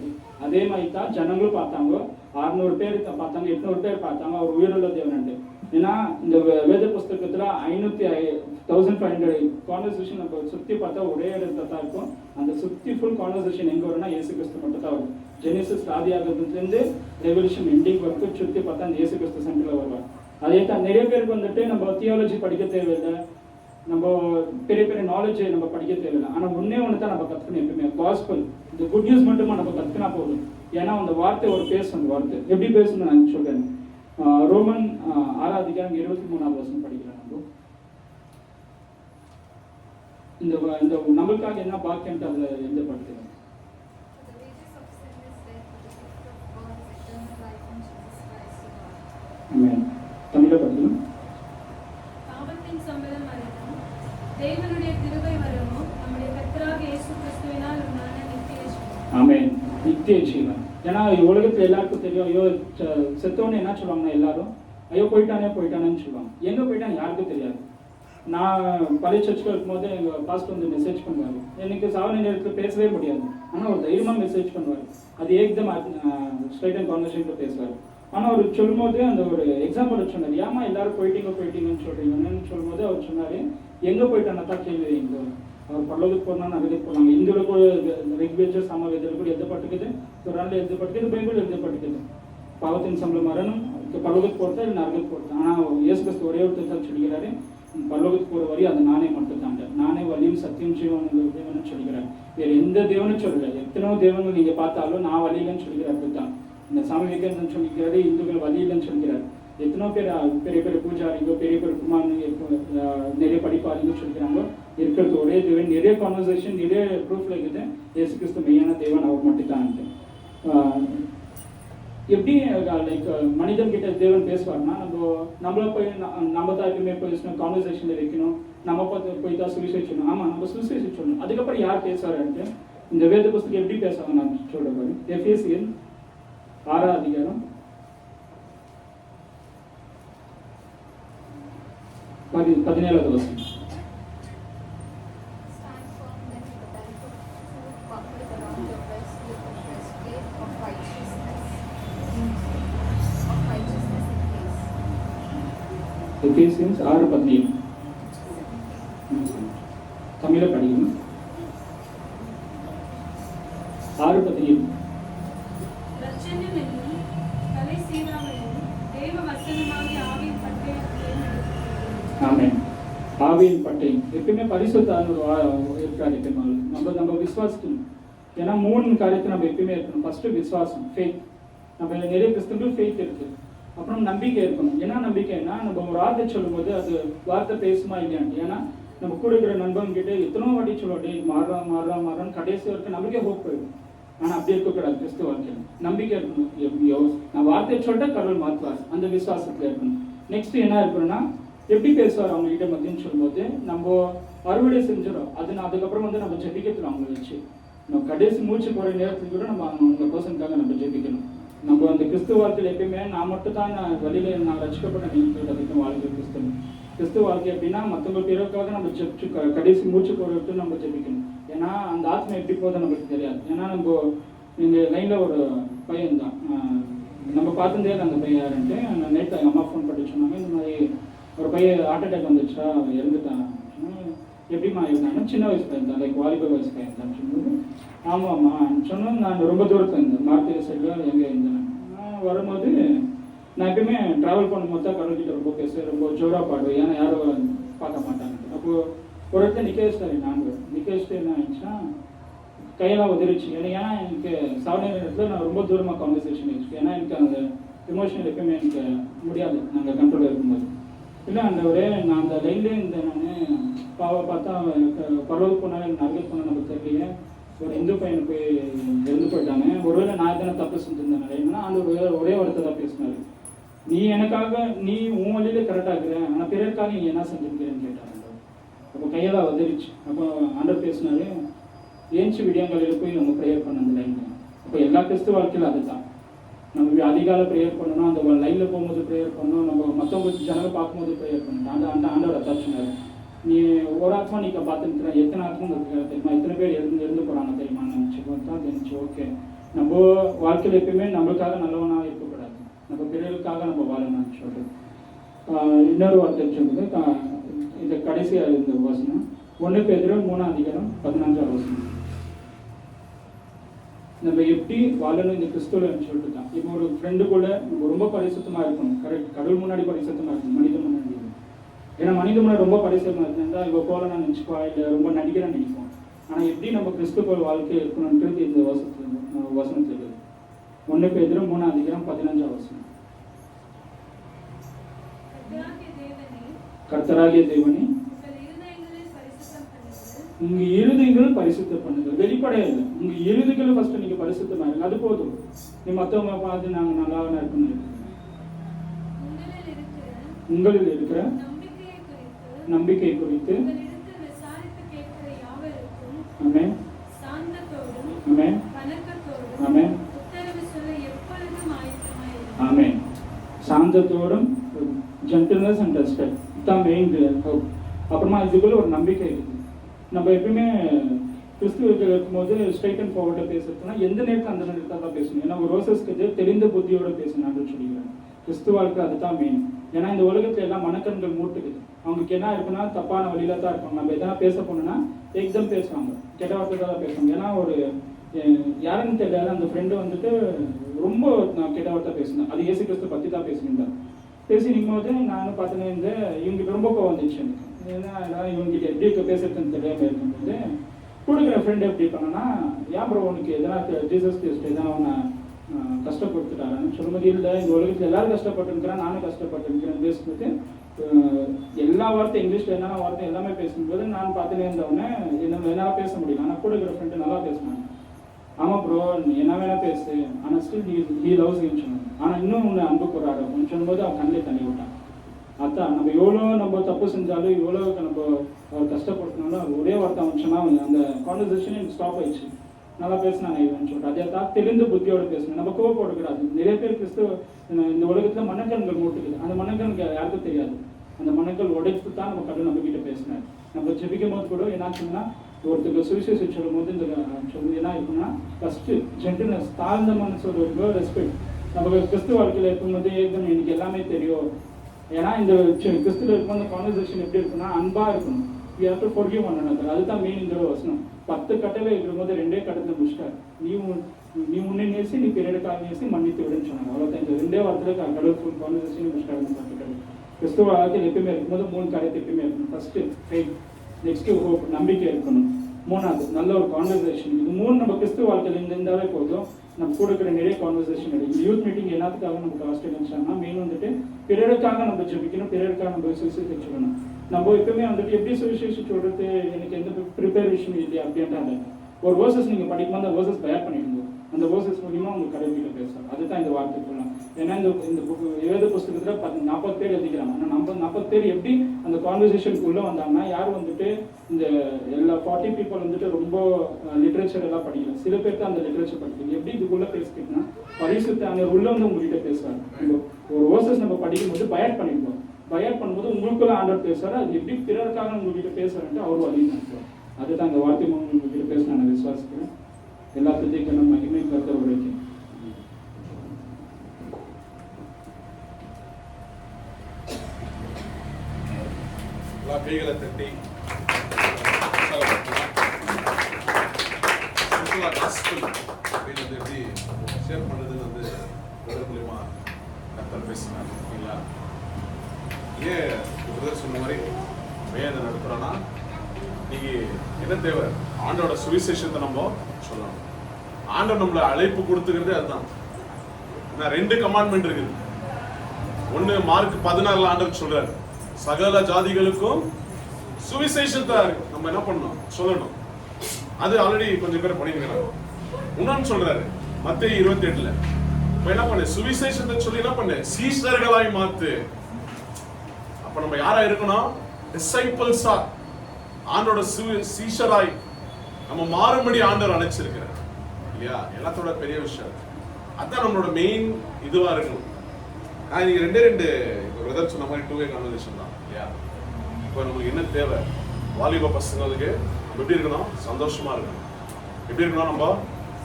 அதே மாதிரி தான் ஜனங்களும் பார்த்தாங்க. 600 பேர் பார்த்தாங்க, 800 பேர் பார்த்தாங்க அவர் உயிருள்ள தேவன். ஏன்னா இந்த வேத புஸ்தகத்துல 1500 கான்வர்சேஷன் நம்ம சுத்தி பார்த்தா ஒரே இடத்துல தான் இருக்கும். அந்த சுத்தி ஃபுல் கான்வர்சேஷன் எங்க வரும்னா இயேசு கிறிஸ்து மட்டும் தான் வரும். ஜெனிசிஸ் ஆதியாகமத்திலிருந்து ரெவல்யூஷன் எண்டிங் வரைக்கும் சுத்தி பார்த்தா அந்த இயேசு கிறிஸ்து சென்டர்ல வருவார். அதே தான் நிறைய பேருக்கு வந்துட்டு நம்ம தியாலஜி படிக்க தேவையில்லை, நம்ம பெரிய பெரிய நாலேஜ் நம்ம படிக்க தேவையில்லை. ஆனா ஒன்னே ஒன்று தான் நம்ம கத்துக்கணும் எப்பவுமே, காஸ்பல் இந்த குட் நியூஸ் மட்டுமா நம்ம கத்துக்கினா போதும். ஏன்னா அந்த வார்த்தை ஒரு பேசணும். அந்த வார்த்தை எப்படி பேசணும் நான் சொல்றேன். ரோமன் 6:23 படிக்கலாம். நம்ம இந்த நம்மளுக்காக என்ன பாக்கியம் அதுல எழுதப்படுத்துகிறோம். தமிழ படிக்கணும். பாவத்தின் சம்பளம் மரணம், தேவனுடைய கிருபை வரமும் நம்முடைய கர்த்தராகிய இயேசு கிறிஸ்துவினால் உண்டான நித்திய ஜீவன். ஆமென். நித்திய ஜீவன். ஏன்னா உலகத்துல எல்லாருக்கும் தெரியும், ஐயோ செத்தவன்னு என்ன சொல்லுவாங்கன்னா எல்லாரும் ஐயோ போயிட்டானேன்னு சொல்லுவாங்க. எங்க போயிட்டான்னு யாருக்கும் தெரியாது. நான் பழைய சர்ச்சுக்கு இருக்கும்போது எங்க பாஸ்டர் வந்து மெசேஜ் பண்ணுவாரு. எனக்கு சாவணி நேரத்தில் பேசவே முடியாது, ஆனா ஒரு தைரியமா மெசேஜ் பண்ணுவாரு. அது ஏக்தம் ஸ்ட்ரைட் அண்ட் கான்வர்சேஷன்ல பேசுவாரு. ஆனா அவர் சொல்லும்போது அந்த ஒரு எக்ஸாம்பிள் சொன்னார். ஏமா எல்லாரும் போயிட்டீங்கன்னு சொல்றீங்கன்னு சொல்லும்போது அவர் சொன்னாரு எங்க போயிட்டானா தான் கேள்வி வைங்க. அவர் பரலோகத்துக்கு போனா நரகத்துக்கு போனாங்க. இந்துல கூட ரிக்வேத சமவேதத்துல கூட எழுதப்பட்டிருக்குது, குர்ஆன்ல எழுதப்பட்டிருக்குது, பைபிள் எழுதப்பட்டிருக்குது. பாவத்தின் சம்பளம் மரணம், பரலோகத்துக்கு போறதா இல்லை நரகத்துக்கு போறதா. ஆனா இயேசு கிறிஸ்து ஒரே ஒரு தான் சொல்லிக்கிறாரு, பரலோகத்துக்கு போற வரி அது நானே மட்டும் தாங்க, நானே வழியும் சத்தியம் தேவன்னு சொல்லிக்கிறார். வேற எந்த தேவனும் சொல்லல. எத்தனையோ தேவங்கள் நீங்க பார்த்தாலும் நான் வழியிலன்னு சொல்லிக்கிறார் தான். இந்த சாமி விவேகானந்தன் சொல்லிக்கிறாரு, இந்துக்கள் வழியிலன்னு சொல்லிக்கிறார். எத்தனோ பேர் பெரிய பெரிய பூஜாரிங்க, பெரிய பெரிய குமாரங்க, நிறைய படிப்பாளிங்க சொல்லிக்கிறாங்க. இருக்கிறது ஒரே தேவன். நிறைய கான்வர்சேஷன், நிறைய ப்ரூஃப்ல இருக்குது இயேசு கிறிஸ்து மெய்யான தேவன் அவர் மட்டும் தான். எப்படி லைக் மனிதன் கிட்ட தேவன் பேசுவார்னா நம்மள போய் நம்ம தான் எப்பவுமே பேசணும், கான்வர்சேஷன்ல வைக்கணும், நம்ம போய் தான் சுவிசேஷம். ஆமா, நம்ம சுவிசேஷம் சொல்லணும். அதுக்கப்புறம் யார் பேசுவாரு? இந்த வேத புஸ்தகம் எப்படி பேசுவாங்க நான் சொல்றேன். எபேசியர் 6:17 வசனம். எபேசியர் 6:17 தமிழ படிக்கணும். 6:17 ரட்சண்யம் என்னும் தலை சீராவையும் தேவ வசனமாகிய ஆவியின் பட்டயம். ஆமென். ஆவியின் பட்டயம் எப்பயுமே பரிசுத்த இருக்காரு. நம்ம விசுவாசிக்கணும். ஏன்னா 3 காரியத்தை நம்ம எப்பயுமே இருக்கணும். ஃபர்ஸ்ட் விசுவாசம், ஃபெய்த். நம்ம நிறைய கிறிஸ்தவர்கள் ஃபெய்த் இருக்கு. அப்புறம் நம்பிக்கை இருக்கணும். என்ன நம்பிக்கைன்னா நம்ம ஒரு வார்த்தை சொல்லும் போது அது வார்த்தை பேசுமா இல்லையான்னு. ஏன்னா நம்ம கூட இருக்கிற நண்பன் கிட்ட எத்தனோ வாட்டி சொல்லுவோம் மாறுறான்னு கடைசி வரைக்கும் நமக்கே ஹோப் போயிடும். ஆனா அப்படி இருக்கக்கூடாது. கிறிஸ்துவ வாழ்க்கையில் நம்பிக்கை இருக்கணும். நான் வார்த்தையை சொல்லிட்டா கடவுள் மாற்றுவார், அந்த விசுவாசத்துல இருக்கணும். நெக்ஸ்ட் என்ன இருக்கணும்னா எப்படி பேசுவார் அவங்க கிட்ட மத்தின்னு சொல்லும்போது நம்ம அறுவடை செஞ்சிடும். அதுக்கப்புறம் வந்து நம்ம ஜெபிக்கணும். அவங்களை வச்சு நம்ம கடைசி மூச்சு போற நேரத்துக்கு கூட நம்ம அந்த பர்சனுக்காக நம்ம ஜெபிக்கணும். நம்ம அந்த கிறிஸ்துவ வாழ்க்கையில் எப்பயுமே நான் மட்டும் தான் வழியில நான் ரசிக்கப்பட்ட வாழ்க்கை கிறிஸ்துவ வாழ்க்கை எப்படின்னா மற்றவங்க பிறக்காக நம்ம கடைசி மூச்சு போறதுக்கு நம்ம ஜெபிக்கணும். ஏன்னா அந்த ஆத்மா எப்படி போகுதுன்னு நமக்கு தெரியாது. ஏன்னா நம்ம இந்த லைனில் ஒரு பையன் தான் நம்ம பார்த்துட்டே அந்த பையன் யாருன்ட்டு நேற்று எங்கள் அம்மா ஃபோன் பண்ணி சொன்னாங்க, இந்த மாதிரி ஒரு பையன் ஹார்ட் அட்டாக் வந்துச்சா, அவன் இறந்துட்டான். எப்படிமா இருந்தாங்கன்னா சின்ன வயசு பையன் தான், லைக் வாலிபர் வயசு பையன் தான் சொன்னது. ஆமாம்மா சொன்னோம். நான் ரொம்ப தூரத்தில் இருந்தேன், மார்க்கெட் சைடில் எங்கே இருந்தேன். நான் வரும்போது நான் எப்பயுமே ட்ராவல் பண்ணும்போது தான் கடவுள்கிட்ட ரொம்ப பேசுவேன், ரொம்ப ஜோராக பாடுவேன், ஏன்னா யாரும் பார்க்க மாட்டாங்க. அப்போது ஒரு இடத்துல நிற்க வச்சுட்டாரு. நாங்கள் நிற்க வச்சுட்டு என்ன ஆயிடுச்சுன்னா கையெல்லாம் உதறிச்சு. ஏன்னா எனக்கு சாப்பிட இடத்துல நான் ரொம்ப தூரமாக கான்வர்சேஷன் ஆயிடுச்சு. ஏன்னா எனக்கு அந்த எமோஷனல் எப்பயுமே எனக்கு முடியாது நாங்கள் கண்ட்ரோலில் இருக்கும்போது. இல்லை அந்த ஒரே நான் அந்த லைன்லேயே இருந்தேன். நான் பாவை பார்த்தா பரவல் போனாலும் எனக்கு நரகல் போனால் நமக்கு தெரியலையே, ஒரு இந்து பையனை போய் இறந்து போயிட்டாங்க. ஒருவேளை நான் எத்தனை தப்பு செஞ்சிருந்தேன் லைன்னா அந்த ஒரே வார்த்தை தான் பேசினாரு, நீ எனக்காக நீ உன் வழியிலே கரெக்டாக இருக்கிற, ஆனால் பிறருக்காக நீ என்ன செஞ்சிருக்கிறேன்னு கேட்டாங்க. அப்போ கையெல்லாம் உதறிச்சு. அப்போ ஆண்டவர் பேசினாரு, ஏஞ்சி விடியங்காலையில் போய் நம்ம ப்ரேயர் பண்ண அந்த லைனில். அப்போ எல்லா கிறிஸ்துவ வாழ்க்கையில் அதுதான், நம்ம அதிகாலை ப்ரேயர் பண்ணணும், அந்த லைனில் போகும்போது ப்ரேயர் பண்ணணும், நம்ம மற்றவங்க ஜனங்கள் பார்க்கும்போது ப்ரேயர் பண்ணணும். அந்த ஆண்டவர் அதான் சொன்னார், நீ ஒரு ஆத்மா நீ பார்த்துருக்குற, எத்தனை ஆத்மா இருக்கிற தெரியுமா, எத்தனை பேர் இருந்து போகிறாங்க தெரியுமான்னு நினச்சிப்போம் தான் தெரிஞ்சு. ஓகே, நம்ம வாழ்க்கையில் எப்பயுமே நம்மளுக்காக நல்லவனாக இருக்கக்கூடாது, நம்ம பிறருக்காக நம்ம வாழணும்னு சொல்கிறது. இன்னொரு வார்த்தை சொல்றது இந்த கடைசியாக இருந்த வசனம் 1 பேதுரு 3:15 வசனம். நம்ம எப்படி வாழணும் இந்த கிறிஸ்துவன்னு சொல்லிட்டு தான். இப்போ ஒரு ஃப்ரெண்டு கூட நம்ம ரொம்ப பரிசுத்தமாக இருக்கணும். கரெக்ட், கடவுள் முன்னாடி பரிசுத்தமாக இருக்கணும், மனித முன்னாடி. ஏன்னா மனித முன்னாடி ரொம்ப பரிசுத்தமாக இருந்தால் இவ போல நான் நினச்சிப்பா, இல்லை ரொம்ப நடிக்கிறேன்னு நினைப்போம். ஆனால் எப்படி நம்ம கிறிஸ்துவ வாழ்க்கை இருக்கணுன்றது இந்த வசனத்தில் இருக்குது. 1 பேதுரு 3:15 வசனம். கர்த்தராகிய தேவனே உங்க இருதயங்கள் பரிசுத்தம் பண்ணுங்க. வெளிப்படையா இல்லை, உங்க இருதயங்களை ஃபர்ஸ்ட் நீங்க பரிசுத்தமா இருக்கு, அது போதும். நீ மற்றவங்க பார்த்து நாங்க நல்லா இருக்கணும். உங்களில் இருக்கிற நம்பிக்கை குறித்து ஆமென் ஆமென் ஆமென் ஆமென். சாந்தத்தோடும் ஜென்டில்னஸ் அண்ட் ரெஸ்பெக்ட் தான் மெயின். அப்புறமா இதுக்குள்ள ஒரு நம்பிக்கை இருக்குது. நம்ம எப்பயுமே கிறிஸ்துவத்தில் இருக்கும்போது ஸ்ட்ரைட் அண்ட் ஃபார்வர்டாக பேசுறதுனா எந்த நேரத்தில் அந்த நேரத்தில் தான் பேசணும். ஏன்னா ஒரு ரோசஸ்க்கு தெரிந்த புத்தியோட பேசணும் அப்படின்னு சொல்லிக்கிறேன். கிறிஸ்துவ வாழ்க்கை அதுதான் மெயின். ஏன்னா இந்த உலகத்துல எல்லாம் மனக்கண்கள் மூட்டுக்குது. அவங்களுக்கு என்ன இருக்குன்னா தப்பான வழியில தான் இருப்பாங்க. நம்ம எதனா பேச போனோம்னா எக்ஸாம் பேசுவாங்க, கெட்ட வார்த்தை தான் பேசுவாங்க. ஏன்னா ஒரு யாருன்னு தெரியல அந்த ஃப்ரெண்டு வந்துட்டு ரொம்ப நான் கெட்ட வார்த்தை பேசினேன், அது இயேசு கிறிஸ்து பற்றி தான் பேசினேன். பேசி நிற்கும்போது நானும் பார்த்துனே இருந்தேன். இவங்களுக்கு ரொம்ப கோவம் வந்துச்சு எனக்கு. ஏன்னா இவங்ககிட்ட எப்படி பேசுறதுன்னு தெரியாமல் இருக்கும்போது கொடுக்குற ஃப்ரெண்டு எப்படி பண்ணனா, ஏன் ப்ரோ உனக்கு எதனா ஜீசஸ் கிறிஸ்ட் எதனா அவனை கஷ்டப்படுத்துட்டாருன்னு சொல்லும்போது, இல்லை இந்த உலகத்தில் எல்லாரும் கஷ்டப்பட்டுருக்கிறேன், நானும் கஷ்டப்பட்டுருக்கிறேன் பேசும்போது எல்லா வார்த்தை இங்கிலீஷில் என்னென்ன வார்த்தை எல்லாமே பேசும்போது நான் பார்த்துட்டே இருந்தவொடனே என்னால் பேச முடியல. ஆனால் கூட இருக்கிற ஃப்ரெண்டு நல்லா பேசினாங்க. ஆமாம் ப்ரோ நீ என்ன வேணா பேசு, ஆனால் ஸ்டில் ஹீ லவ்ஸ் யூன்னு சொன்னாங்க. ஆனால் இன்னும் உன்னை அன்பு போறாரு அப்படின்னு சொல்லும்போது அவன் கண்ணிலே தண்ணி விட்டான். அதான் நம்ம எவ்வளோ நம்ம தப்பு செஞ்சாலும் எவ்வளோ நம்ம கஷ்டப்படுத்தினாலும் அது ஒரே வார்த்தை அவன் சொன்னால் அந்த கான்வர்சேஷன் எனக்கு ஸ்டாப் ஆயிடுச்சு. நல்லா பேசினாங்க இவன் சொல்லிட்டு அதே தான் தெளிந்த புத்தியோட பேசணும். நம்ம கோவப்படக்கூடாது. நிறைய பேர் கிறிஸ்துவ இந்த உலகத்தில் மனக்கண்கள் மூட்டுக்குது. அந்த மனக்கண்கள் யாருக்கும் தெரியாது. அந்த மனக்கல் உடைத்து தான் நம்ம கடவுள் நம்ம கிட்ட பேசினார். நம்ம ஜெபிக்கும் போது கூட என்ன சொன்னா, ஒருத்தருக்கு சுவிசேஷம் சொல்லும் போது இந்த சொல்லுது என்ன இருக்குன்னா, ஃபர்ஸ்ட் ஜென்டில்னஸ், தாழ்ந்த மனசோட ஒரு ரெஸ்பெக்ட். நம்ம கிறிஸ்துவ வாழ்க்கையில் இருக்கும்போது ஏற்கனவே எனக்கு எல்லாமே தெரியும். ஏன்னா இந்த கிறிஸ்துவ இருக்கும் அந்த கான்வர்சேஷன் எப்படி இருக்குன்னா அன்பா இருக்கணும். We have to forgive one another. அதுதான் மெயின் இந்த வசனம். 10 கட்டளை இருக்கும்போது 2 கட்டளை முடிச்சிட்டார். நீ உன்னை நேசி நீ பிறருக்காக நேசி மன்னித்து விடுன்னு சொன்னாங்க. அவ்வளோதான். இந்த 2 வாரத்தில் கடவுள் ஃபுல் கான்வர்சேஷன் முடிச்சிட்டாரு. 10 கட்டளை கிறிஸ்துவ வாழ்க்கையில் எப்பயுமே இருக்கும்போது 3 காரியத்தை எப்பயுமே இருக்கணும். ஃபர்ஸ்ட் ஃபெய்த், நெக்ஸ்ட் ஹோப், நம்பிக்கை இருக்கணும். 3வது நல்ல ஒரு கான்வர்சேஷன். இது 3 நம்ம கிறிஸ்துவ வாழ்க்கையில் இருந்தாலே போதும். நம்ம கூட இருக்கிற நிறைய கான்வர்சேஷன் இருக்குது. யூத் மீட்டிங் எல்லாத்துக்காக நமக்கு ஆஸ்திரேலியா மெயின் வந்துட்டு பிறருக்காக நம்ம ஜெபிக்கணும், பிறருக்காக நம்ம சுவிசேஷத்தை சொல்லணும். நம்ம எப்பவுமே வந்துட்டு எப்படி சுவிசேஷம் சொல்றது எனக்கு எந்த ப்ரிப்பரேஷன் இல்லையா அப்படின்றாங்க. ஒரு வேர்சஸ் நீங்க படிக்கும்போது அந்த வேர்சஸ் தயார் பண்ணிடுங்க. அந்த வேர்சஸ் மூலியமா உங்க கடவுள்கிட்ட பேசலாம். அதுதான் இந்த வார்த்தை சொல்லலாம். ஏன்னா இந்த வேத புஸ்தகத்துல 40 பேர் எழுதிக்கிறாங்க. ஆனால் நம்ம 40 பேர் எப்படி அந்த கான்வர்சேஷனுக்குள்ள வந்தாங்கன்னா, யார் வந்துட்டு இந்த எல்லா 40 பீப்புள் வந்துட்டு ரொம்ப லிட்ரேச்சர் எல்லாம் படிக்கல. சில பேர் தான் அந்த லிட்ரேச்சர் படிக்கல. எப்படி இதுக்குள்ள பேசிக்கிட்டோம்னா பரிசுத்த அந்த உள்ள வந்து உங்ககிட்ட பேசுவாங்க. ஒரு வேர்சஸ் நம்ம படிக்கும்போது பயட் பண்ணிருக்கோம். பயட் பண்ணும்போது உங்களுக்குள்ள ஆண்டவர் பேசுவார். அது எப்படி பிறருக்காக உங்ககிட்ட பேசுறாருன்ட்டு அவர் வழி நடத்துவார். அதுதான் அந்த வார்த்தை உங்ககிட்ட பேச நான் விசுவாசிக்கிறேன். எல்லா துதிக்கும் மகிமை கர்த்தர் உரைக்கும். கைகளை தட்டி அப்படின்றது எப்படி ஷேர் பண்ணுறதுன்னு வந்து பிரதர் மூலியமா கர்த்தர் பேசினார் இல்லைங்களா? ஏன் பிரதர் சொன்ன மாதிரி அதை நடத்துகிறோன்னா இன்னைக்கு என்ன தேவை? ஆண்டோட சுவிசேஷத்தை நம்ம சொல்லணும். ஆண்டவர் நம்மளை அழைப்பு கொடுத்துக்கிறதே அதுதான். நான் 2 கமாண்ட்மெண்ட் இருக்குது. ஒன்று மார்க் 16 ஆண்டவர் சொல்றாரு, சகல ஜாதிகளுக்கும் சுவிசேஷத்தை நம்ம என்ன பண்ணணும், சொல்லணும். அது ஆல்ரெடி கொஞ்சம் பேர் பண்ணிருக்கிறாங்க. இன்னொன்னு சொல்றாரு மத்தேயு 28 இப்ப என்ன பண்ணு, சுவிசேஷத்தை சொல்லி என்ன பண்ணு, சீஷர்களாய் மாத்து. அப்ப நம்ம யாரா இருக்கணும்? டிசைபிள்ஸா, ஆண்டோட சீஷராய் நம்ம மாறும்படி ஆண்டவர் அழைச்சிருக்கிறார் இல்லையா? எல்லாத்தோட பெரிய விஷயம் அதான் நம்மளோட மெயின் இதுவா இருக்கணும். நான் நீங்க 2 இப்போ பிரதர் சொன்ன மாதிரி 2-way கான்வர்சேஷன் தான் இல்லையா? இப்போ நம்மளுக்கு என்ன தேவை? வாலிப பசங்களுக்கு நம்ம எப்படி இருக்கணும்? சந்தோஷமா இருக்கணும். எப்படி இருக்கணும்?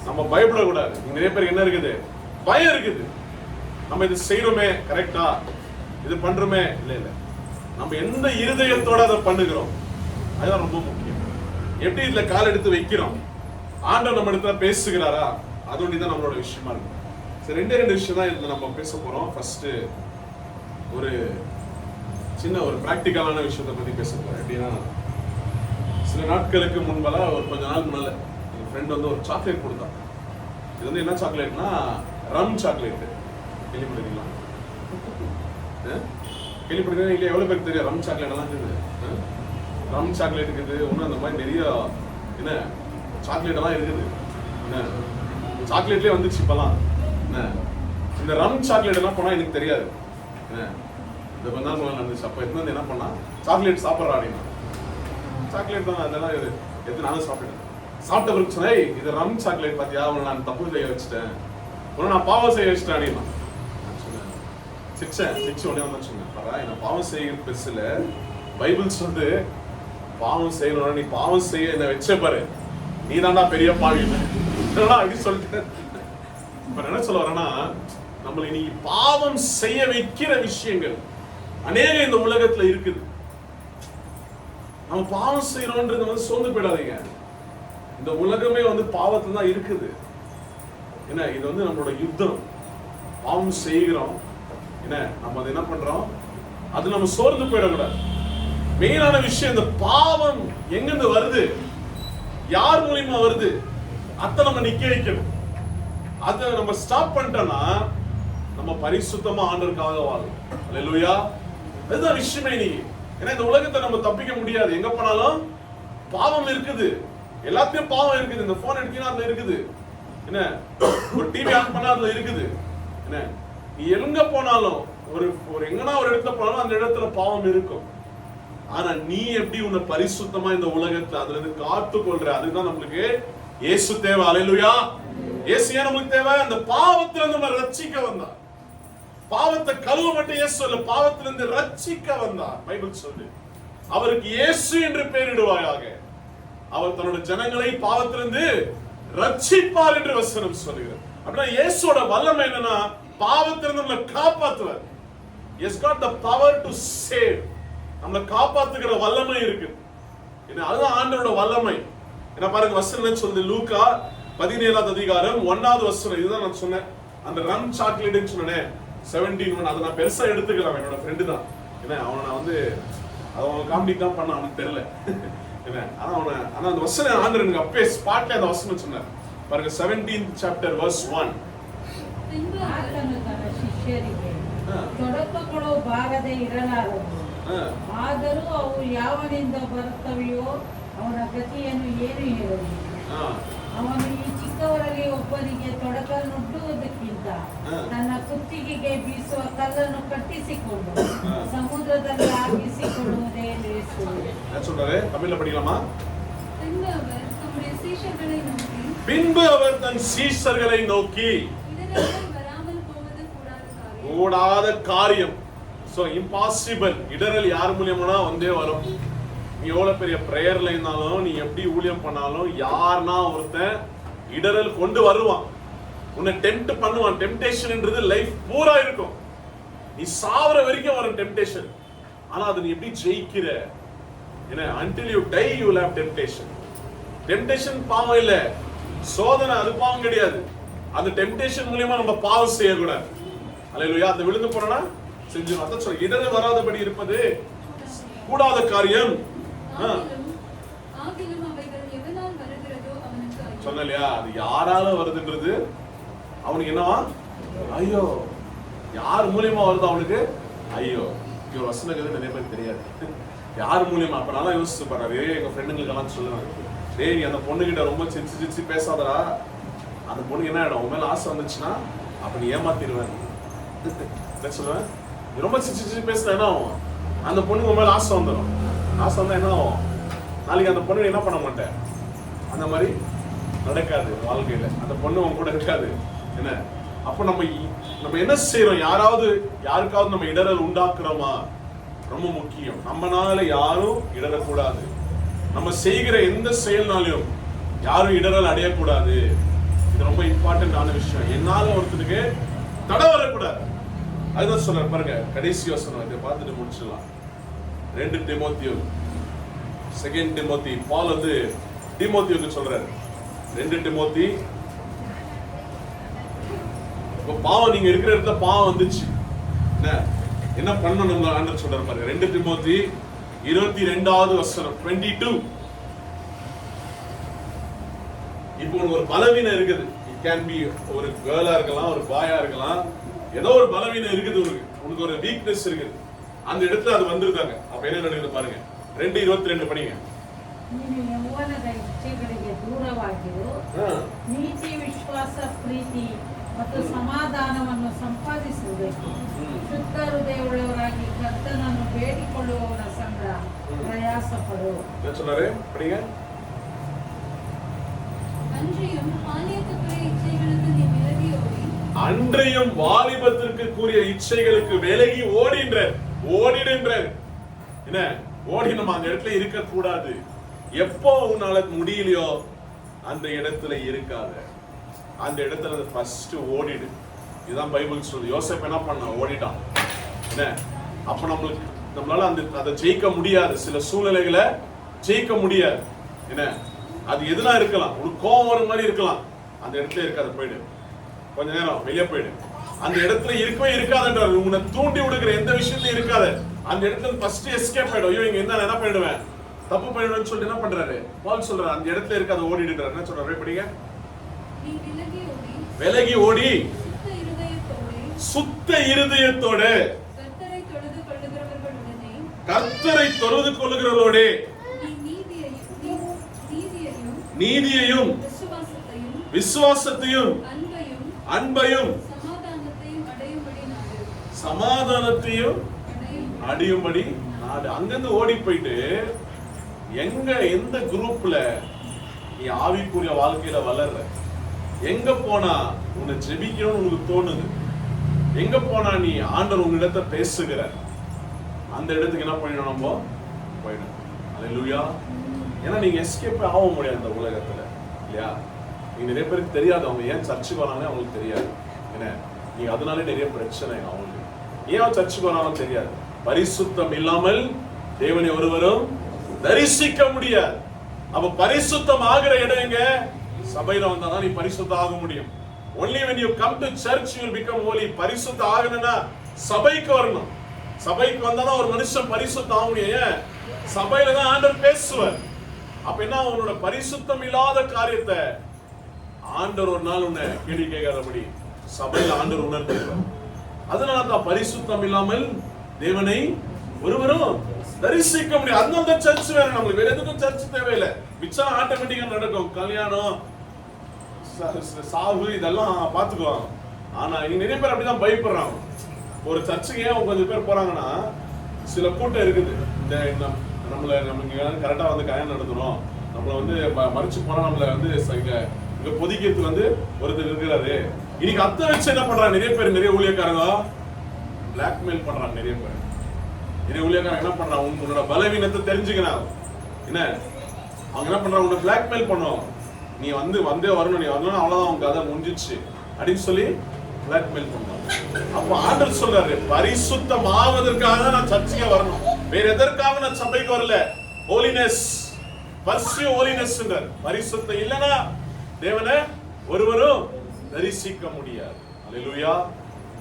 நம்ம பயப்பட கூடாது. நிறைய பேருக்கு என்ன இருக்குது? பயம் இருக்குது. நம்ம இது செய்யறோமே கரெக்டா, இது பண்றோமே இல்ல. நம்ம எந்த இருதயத்தோட அதை பண்ணுகிறோம் அதுதான் ரொம்ப முக்கியம். எப்படி இதுல கால் எடுத்து வைக்கிறோம், ஆண்டவர் நம்ம இடத்துல பேசுகிறாரா, அது ஒண்ணுதான் நம்மளோட விஷயமா இருக்கும். சரி, 2 விஷயம் தான் இதுல நம்ம பேச போறோம். ஃபர்ஸ்ட் ஒரு சின்ன ஒரு பிராக்டிக்கலான விஷயத்தை பத்தி பேச போறேன். எப்படின்னா, சில நாட்களுக்கு முன்பெல்லாம் ஒரு கொஞ்ச நாள் முன்னால என் ஃப்ரெண்ட் வந்து ஒரு சாக்லேட் கொடுத்தான். இது வந்து என்ன சாக்லேட்னா ரம் சாக்லேட். கேள்விப்பட்டிருக்கீங்களா? கேள்விப்பட்டிருக்கீங்க இல்லை? எவ்வளவு பேருக்கு தெரியும் ரம் சாக்லேட் எல்லாம் இருக்குது? ரம் சாக்லேட் இருக்குது, ஒன்றும் அந்த மாதிரி நிறைய என்ன சாக்லேட் எல்லாம் இருக்குது. என்ன சாக்லேட்லேயே வந்துச்சு இப்பெல்லாம். என்ன இந்த ரம் சாக்லேட் எல்லாம் போனா எனக்கு தெரியாது. என்ன இந்த கொஞ்ச நாள் முதல்ல நடந்துச்சு. அப்போ எத்தனை என்ன பண்ணா, சாக்லேட் சாப்பிட்றா அப்படின்னா, சாக்லேட் தான் அதெல்லாம் எது நானும் சாப்பிட்டேன். சாப்பிட்ட பிறகு சொன்னேன், இது ரம் சாக்லேட் பார்த்தியா, அவனை நான் தப்பு செய்ய வச்சுட்டேன், உன்னை நான் பாவம் செய்ய வச்சுட்டேன் அப்படின்னா. நான் சொன்னேன் சிக்ஸ் உடனே வந்து சொன்னேன், பாரா என்ன பாவம் செய்கிற பெருசுல பைபிள்ஸ் வந்து பாவம் செய்யணும், நீ பாவம் செய்ய என்ன வச்ச பாரு, நீ தான்டா பெரிய பாவி அப்படி சொல்லிட்டு. இப்ப என்ன சொல்ல வரேன்னா, நம்மளை நீ பாவம் செய்ய வைக்கிற விஷயங்கள் அநேக இந்த உலகத்துல இருக்குது. நம்ம பாவம் செய்யறோம்ன்றது வந்து சோர்ந்து போயிடாதீங்க. இந்த உலகமே வந்து பாவத்துல தான் இருக்குது. என்ன இது வந்து நம்மளோட யுத்தம். பாவம் செய்கிறோம், என்ன நம்ம அதை என்ன பண்றோம், அது நம்ம சோர்ந்து போயிடக்கூடாது. மெயினான விஷயம், இந்த பாவம் எங்கிருந்து வருது, யார் மூலியமா வருது, அத நம்ம நிக்க வைக்கணும். அதை நம்ம ஸ்டாப் பண்ணிட்டோம்னா நம்ம பரிசுத்தமா ஆண்டவருக்காக வாழலாம். அல்லேலூயா. அதுதான் விஷயமே. நீங்க ஏன்னா இந்த உலகத்தை நம்ம தப்பிக்க முடியாது. எங்க போனாலும் பாவம் இருக்குது, எல்லாத்தையும் பாவம் இருக்குது. இந்த போன் எடுத்தீங்கன்னா அதுல இருக்குது. என்ன ஒரு டிவி ஆன் பண்ணா அதுல இருக்குது. என்ன நீ எங்க போனாலும் ஒரு எங்கனா ஒரு இடத்துல போனாலும் அந்த இடத்துல பாவம் இருக்கும். ஆனா நீ எப்படி உன்னை பரிசுத்தமா இந்த உலகத்துல அதுல இருந்து காத்து கொள்ற, அதுதான் நம்மளுக்கு இயேசு தேவை. அல்லேலூயா. இயேசு ஏன் நமக்கு தேவை? அந்த பாவத்துல இருந்து நம்ம ரட்சிக்க வந்தார். பாவத்தை கழுவ மட்டும் இயேசு இல்ல, பாவத்திலிருந்து ரட்சிக்க வந்தார். பைபிள் சொல்லு, அவருக்கு இயேசு என்று பெயரிடுவாயாக, அவர் தன்னோட ஜனங்களை பாவத்திலிருந்து ரட்சிப்பார் என்று வசனம் சொல்லுகிறார். அப்படின்னா இயேசுவோட வல்லமை என்னன்னா, பாவத்திலிருந்து நம்மளை காப்பாற்றுவார். He has got the power to save. நம்மளை காப்பாத்துகிற வல்லமை இருக்கு. அதுதான் ஆண்டவரோட வல்லமை. என்ன பாருங்க வசனம் என்ன சொல்லுது, லூக்கா 17வது அதிகாரம் 1வது வசனம். இதுதான் நான் சொன்னேன், அந்த ரம் சாக்லேட்னு சொன்னேன் 17 அதை நான் பெருசா எடுத்துக்கிறேன். என்னோட ஃப்ரெண்டு தான். என்ன அவனை நான் வந்து அவன் காமெடி தான் பண்ண, அவனுக்கு தெரியல. என்ன ஆனா அந்த வசனம் ஆண்டவர் எனக்கு அப்பே ஸ்பாட்ல அந்த வசனம் சொன்னார். பாருங்க 17th chapter verse 1. ಆತನು ತನ್ನ ಶಿಷ್ಯರಿಗೆ ತೊಡಕುಗಳು ಬಾರದೆ ಇರಲಾರವು, ಆದರೂ ಅವು ಯಾವನಿಂದ ಬರುತ್ತವೆಯೋ ಅವನ ಗತಿಯನ್ನು ಏನು ಹೇಳಲಿ. ಅವನು ಈ ಚಿಕ್ಕವರಲ್ಲಿ ಒಬ್ಬನಿಗೆ ತೊಡಕನ್ನುಡ್ಡುವುದಕ್ಕಿಂತ ತನ್ನ ಕುತ್ತಿಗೆಗೆ ಬೀಸುವ ಕಲ್ಲನ್ನು ಕಟ್ಟಿಸಿಕೊಂಡು ಸಮುದ್ರದಲ್ಲಿ ಹಾಕಿಸಿಕೊಳ್ಳುವುದೇ ಲೇಸು. தமிழ்ல படிக்கலாமா? பின்பு அவர் தம் சீஷர்களை நோக்கி கூடாத காரியம். So impossible. இடரல் யார் மூலியமா வந்தே வரும்? நீ எவ்வளவு பெரிய பிரேயர்ல இருந்தாலும், நீ எப்படி ஊழியம் பண்ணாலும், யாருன்னா ஒருத்தன் இடரல் கொண்டு வருவான், உன்னை டெம்ப்ட் பண்ணுவான். டெம்ப்டேஷன்ன்றது லைஃப் பூரா இருக்கும். நீ சாவற வரைக்கும் வரும் டெம்ப்டேஷன். ஆனா அது நீ எப்படி ஜெயிக்கிற? என்ன, until you die you will have temptation. Temptation பாவம் இல்ல, சோதனை அது பாவம் கிடையாது. அந்த டெம்ப்டேஷன் மூலமா நம்ம பாவம் செய்யக்கூடாது. அல்லேலூயா. அந்த விழுந்து போனா செஞ்சிடும். அதான் சொல்ல, இடரல் வராதபடி இருப்பது கூடாத காரியம். சொன்ன இல்லையா, அது யாரால வருதுன்றது அவனுக்கு என்னவா? ஐயோ. யார் மூலியமா வருது அவனுக்கு? ஐயோ. இவ வசனங்கள் நிறைய பேருக்கு தெரியாது. யார் மூலியமா? அப்ப நல்லா யோசிச்சு பாரு. எங்க ஃப்ரெண்டுங்களுக்கு எல்லாம் சொல்லுவேன், டேய் நீ அந்த பொண்ணுகிட்ட ரொம்ப சிரிச்சு சிரிச்சு பேசாதடா, அந்த பொண்ணுக்கு என்ன ஆயிடும், உன் மேல ஆசை வந்துச்சுன்னா அப்ப நீ ஏமாத்திடுவேன் சொல்லுவேன். நீ ரொம்ப சிரிச்சு சிரிச்சு பேசுனா என்ன ஆகும்? அந்த பொண்ணுக்கு உன் மேல ஆசை வந்துடும். ஆசை வந்தா என்ன ஆகும்? நாளைக்கு அந்த பொண்ணு என்ன பண்ண மாட்டேன். அந்த மாதிரி நடக்காது வாழ்க்கையில. அந்த பொண்ணு உன் கூட இருக்காது. என்ன, அப்ப நம்ம என்ன செய்யறோம்? யாருக்காவது நம்ம இடரல் உண்டாக்குறோமா? ரொம்ப முக்கியம். நம்மனால யாரும் இடரக்கூடாது. நம்ம செய்கிற எந்த செயல்னாலையும் யாரும் இடரல் அடையக்கூடாது. இது ரொம்ப இம்பார்ட்டன்டான விஷயம். என்னால ஒருத்தருக்கு தடை வரக்கூடாது. அதுதான் சொல்ற பாருங்க, கடைசி வசனம். இதை பார்த்துட்டு முடிச்சிடலாம். 2 தீமோத்தேயு 2 தீமோத்தி பால் வந்து தீமோத்தேயுக்கு சொல்றாரு. 2 தீமோத்தி, இப்ப பாவம் நீங்க இருக்கிற இடத்துல பாவம் வந்துச்சு, என்ன பண்ணணும் ஆண்டவர் சொல்றாரு பாருங்க. 2 தீமோத்தி 22வது வசனம் 22. இப்போ உனக்கு ஒரு பலவீனம் இருக்குது. இட் கேன் பி ஒரு கேர்ளா இருக்கலாம், ஒரு பாயா இருக்கலாம், ஏதோ ஒரு பலவீனம் இருக்குது உனக்கு ஒரு வீக்னஸ் இருக்குது. அந்த இடத்துல அது வந்துருக்காங்க. அப்ப என்ன நடக்குது பாருங்க. 2:22 படிங்க. ನೀನು ಯೌವನದ ಇಚ್ಛೆಗಳಿಗೆ ದೂರವಾಗಿರು, ನೀತಿ, ವಿಶ್ವಾಸ, ಪ್ರೀತಿ ಮತ್ತು ಸಮಾಧಾನವನ್ನು ಸಂಪಾದಿಸಬೇಕು. ಶುದ್ಧ ಹೃದಯವುಳ್ಳವರಾಗಿ ಕರ್ತನನ್ನು ಬೇಡಿಕೊಳ್ಳುವವನ ಸಂಗ ಪ್ರಯಾಸ ಪಡು. அன்றையும் வாலிபத்திற்கு கூறிய இச்சைகளுக்கு விலகி ஓடிடுன்ற. என்ன, ஓடி நம்ம அந்த இடத்துல இருக்க கூடாது. எப்போ உன்னால முடியலையோ அந்த இடத்துல இருக்காத. அந்த இடத்துல ஃபர்ஸ்ட் ஓடிடு. இதுதான் பைபிள் சொல்லுது. யோசேப்பு என்ன பண்ண? ஓடிட்டான். என்ன, அப்ப நம்மளால அதை ஜெயிக்க முடியாது. சில சூழ்நிலைகளை ஜெயிக்க முடியாது. என்ன, அது எதுனா இருக்கலாம். ஒரு கோவம் வர மாதிரி இருக்கலாம். அந்த இடத்துல இருக்காது, போயிடு. கொஞ்ச நேரம் வெளியே போயிடு. அந்த இடத்துல இருக்கவே இருக்காதுன்றாரு. உன்னை தூண்டி விடுகிற எந்த விஷயத்தையும் இருக்காது. அந்த இடத்துல ஃபர்ஸ்ட் எஸ்கேப் ஆயிடும். ஐயோ இங்க இருந்தா என்ன பண்ணிடுவேன், தப்பு பண்ணிடுவேன்னு சொல்லிட்டு என்ன பண்றாரு பால் சொல்றாரு, அந்த இடத்துல இருக்காது, ஓடிடுறாரு. என்ன சொல்றாரு படிங்க. விலகி ஓடி சுத்த இருதயத்தோட கர்த்தரை தொழுது கொள்ளுகிறவர்களோட நீதியையும் விசுவாசத்தையும் அன்பையும் சமாதானத்தையும் அடையும்படி நாடு. அங்கிருந்து ஓடி போயிட்டு எந்த குரூப்ல நீ ஆவிக்குரிய வாழ்க்கையில வளர்ற, எங்க போனா உன்னை ஜெபிக்கணும்னு உனக்கு தோணுது, எங்க போனா நீ ஆண்டவர் உன்னிடத்தை பேசுகிற, அந்த இடத்துக்கு என்ன பண்ணிடணும், நம்ம போயிடும். அல்லேலூயா. ஏன்னா நீங்க எஸ்கேப் ஆக முடியாது இந்த உலகத்துல, இல்லையா? நீங்க நிறைய பேருக்கு தெரியாது அவங்க ஏன் சர்ச்சுக்கு வராங்கன்னு அவங்களுக்கு தெரியாது. என்ன, நீங்க அதனால நிறைய பிரச்சனை அவங்களுக்கு. ஏன் சர்ச்சுக்கு வராங்கன்னு தெரியாது. பரிசுத்தம் இல்லாமல் தேவனை ஒருவரும் தரிசிக்க முடியாது. அப்ப பரிசுத்தம் ஆகிற இடம் எங்க? சபையில வந்தாதான் நீ பரிசுத்தம் ஆக முடியும். Only when you come to church you will become holy. பரிசுத்தம் ஆகணும்னா சபைக்கு வரணும். சபைக்கு வந்தாதான் ஒரு மனுஷன் பரிசுத்தம் ஆக முடியும். ஏன்? சபையில தான் ஆண்டவர் பேசுவார். அப்ப என்ன, உன்னோட பரிசுத்தம் இல்லாத காரியத்தை ஆண்டவர் ஒரு நாள் உன்னை கேள்வி கேட்காதபடி சபையில ஆண்டவர் உணர்த்துவார். அதனாலதான் பரிசுத்தம் இல்லாமல் தேவனை ஒருவரும் தரிசிக்க முடியும். அதனால சர்ச் வேற, நம்மளுக்கு வேற எதுக்கும் சர்ச் தேவையில்லை. மிச்சம் ஆட்டோமேட்டிக்கா நடக்கும். கல்யாணம், சாவு இதெல்லாம் பாத்துக்குவாங்க. ஆனா இங்க நிறைய பேர் அப்படிதான் பயப்படுறாங்க. ஒரு சர்ச்சுக்கு ஏன் கொஞ்சம் பேர் போறாங்கன்னா, சில கூட்டம் இருக்குது, இந்த நமக்கு கரெக்டா வந்து கல்யாணம் நடத்துறோம், நம்மள வந்து மறிச்சு போனா நம்மள வந்து இங்க பொதிக்கிறதுக்கு வந்து ஒருத்தர் இருக்கிறாரு. இன்னைக்கு அத்தை வச்சு என்ன பண்றாங்க நிறைய பேர், நிறைய ஊழியக்காரங்க பிளாக்மெயில் பண்றாங்க. நிறைய ஊழியக்காரங்க என்ன பண்றாங்க, உன்னோட பலவீனத்தை தெரிஞ்சுக்கிறாங்க. என்ன அவங்க என்ன பண்றாங்க, உன்னை பிளாக்மெயில் பண்ணுவோம், நீ வந்தே வரணும், நீ வரணும், அவ்வளவுதான் அவங்க கதை முடிஞ்சிச்சு அப்படின்னு சொல்லி பிளாக்மெயில் பண்ணுவாங்க. அப்ப ஆண்டவர் சொல்றாரு, பரிசுத்தம் ஆவதற்காக நான் சர்ச்சைக்கு வரணும், வேற எதற்காக நான் சபைக்கு வரல. Holiness, pursue holiness. பரிசுத்தம் இல்லைன்னா தேவனை ஒருவரும் தரிசிக்க முடியாது. அல்லேலூயா.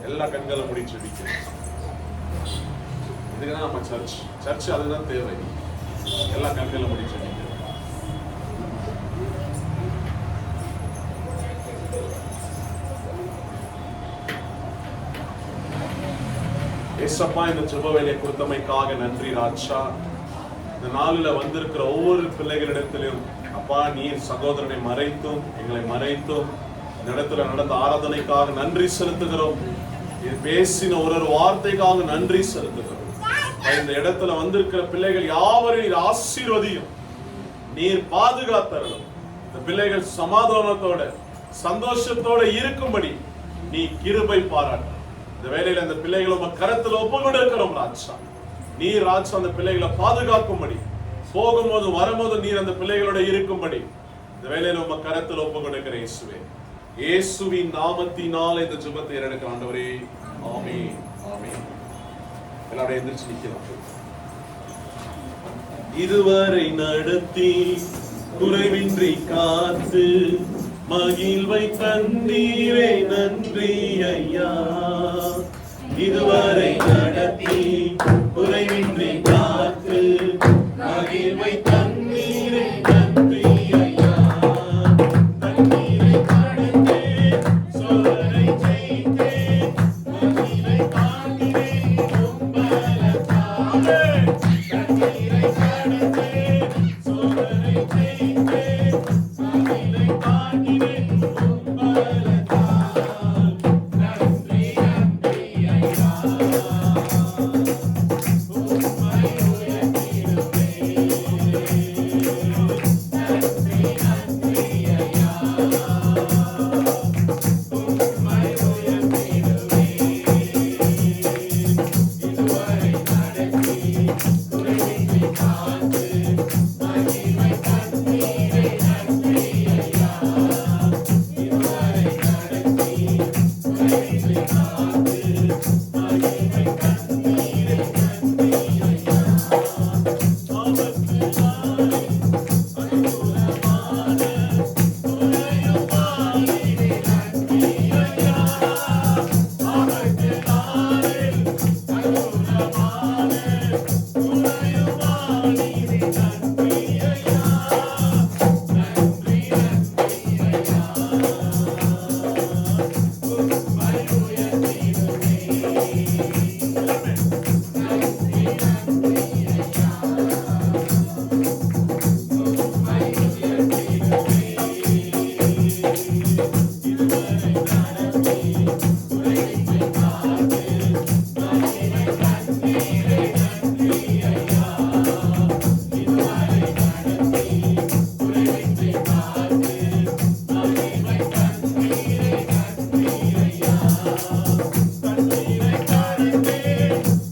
எல்லா கண்களும் மூடி ஜெபிக்கிறோம். இதுதான் நம்ம சர்ச் அதுதான் தேவை. எல்லா கண்களும் மூடி ஜெபிக்கிறோம். ஏசப்பா, இந்த ஜெப வேலையை கொடுத்தமைக்காக நன்றி ராஜா. இந்த நாளில் வந்திருக்கிற ஒவ்வொரு பிள்ளைகளிடத்திலும் அப்பா நீர் சகோதரனை மறைத்தும் எங்களை மறைத்தும் இந்த இடத்துல நடந்த ஆராதனைக்காக நன்றி செலுத்துகிறோம். இது பேசின ஒரு வார்த்தைக்காக நன்றி செலுத்துகிறோம். இந்த இடத்துல வந்திருக்கிற பிள்ளைகள் யாவரையும் நீர் ஆசீர்வதியும், நீர் பாதுகாத்தரணும். இந்த பிள்ளைகள் சமாதானத்தோட சந்தோஷத்தோட இருக்கும்படி நீ கிருபை பாராட்ட. இந்த வேளையில அந்த பிள்ளைகளை உங்க கரத்துல ஒப்புக்கொண்டு இருக்கிறோம் ராஜா. நீர் ராஜா அந்த பிள்ளைகளை பாதுகாக்கும்படி, போகும்போது வரும்போது நீர் அந்த பிள்ளைகளோட இருக்கும்படி இந்த வேளையில உங்க கரத்துல ஒப்புக்கொண்டு இருக்கிற இயேசுவே, இயேசுவின் நாமத்தினால இந்த ஜெபத்தை ஏறெடுக்க ஆண்டவரே. ஆமென், ஆமென். எல்லாரும் எந்திரிச்சு நிக்கலாம். இதுவரை நடத்தி குறைவின்றி காத்து மகிழ்வை தந்தீரே நன்றி ஐயா. இதுவரை நடத்தி குறைவின்றி காத்து மகிழ்வை தந்தீரே நன்றி ஐயா. தண்ணீரை கடந்தே சோதனை ஜெயித்தே மகிழ்வை காண்கிறேன் உம்பலத்தாலே. தண்ணீரை கடந்தே சோதனை ஜெயித்தே மகிழ்வை காண்கிறேன் உம்பலத்தால். நன்றி நன்றி ஐயா. உம்மை உயர்த்திடுவேன். நன்றி நன்றி ஐயா. உம்மை உயர்த்திடுவேன். இதுவரை நடத்தி குறைவின்றி காத்து மகிமை தந்தீரே நன்றி ஐயா. இதுவரை நடத்தி குறைவின்றி காத்து மகிமை தந்தீரே நன்றி ஐயா. ஆபத்து நாளில் அனுகூலமான துணையும் வாயிலே நன்றி ஐயா. ஆபத்து நாளில் அனுகூலமான துணையும் வாயிலே நன்றி ஐயா. நன்றி நன்றி ஐயா. உம்மை உயர்த்திடுவேன். நன்றி நன்றி ஐயா. உம்மை உயர்த்திடுவேன். இதுவரை நடத்தி குறைவின்றி காத்து மகிமை தந்தீரே நன்றி ஐயா. இதுவரை நடத்தி குறைவின்றி காத்து மகிமை தந்தீரே நன்றி ஐயா. தண்ணீரை கடந்தே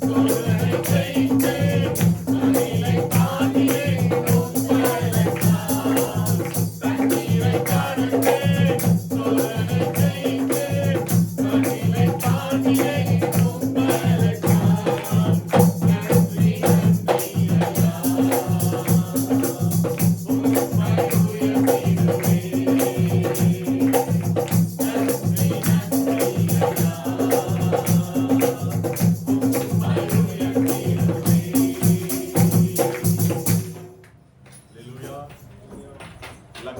சோதனை ஜெயித்தே மகிமை காண்கிறேன் உம்பலத்தால். தண்ணீரை கடந்தே சோதனை ஜெயித்தே மகிமை காண்கிறேன் உம்பலத்தால். நன்றி நன்றி ஐயா. உம்மை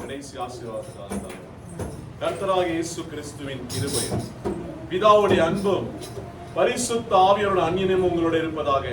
கடைசி ஆசீர்வாதத்தால் கர்த்தராகிய இயேசு கிறிஸ்துவின் கிருபையும் பிதாவுடைய அன்பும் பரிசுத்த ஆவியோட அந்நியமும் உங்களோட இருப்பதாக.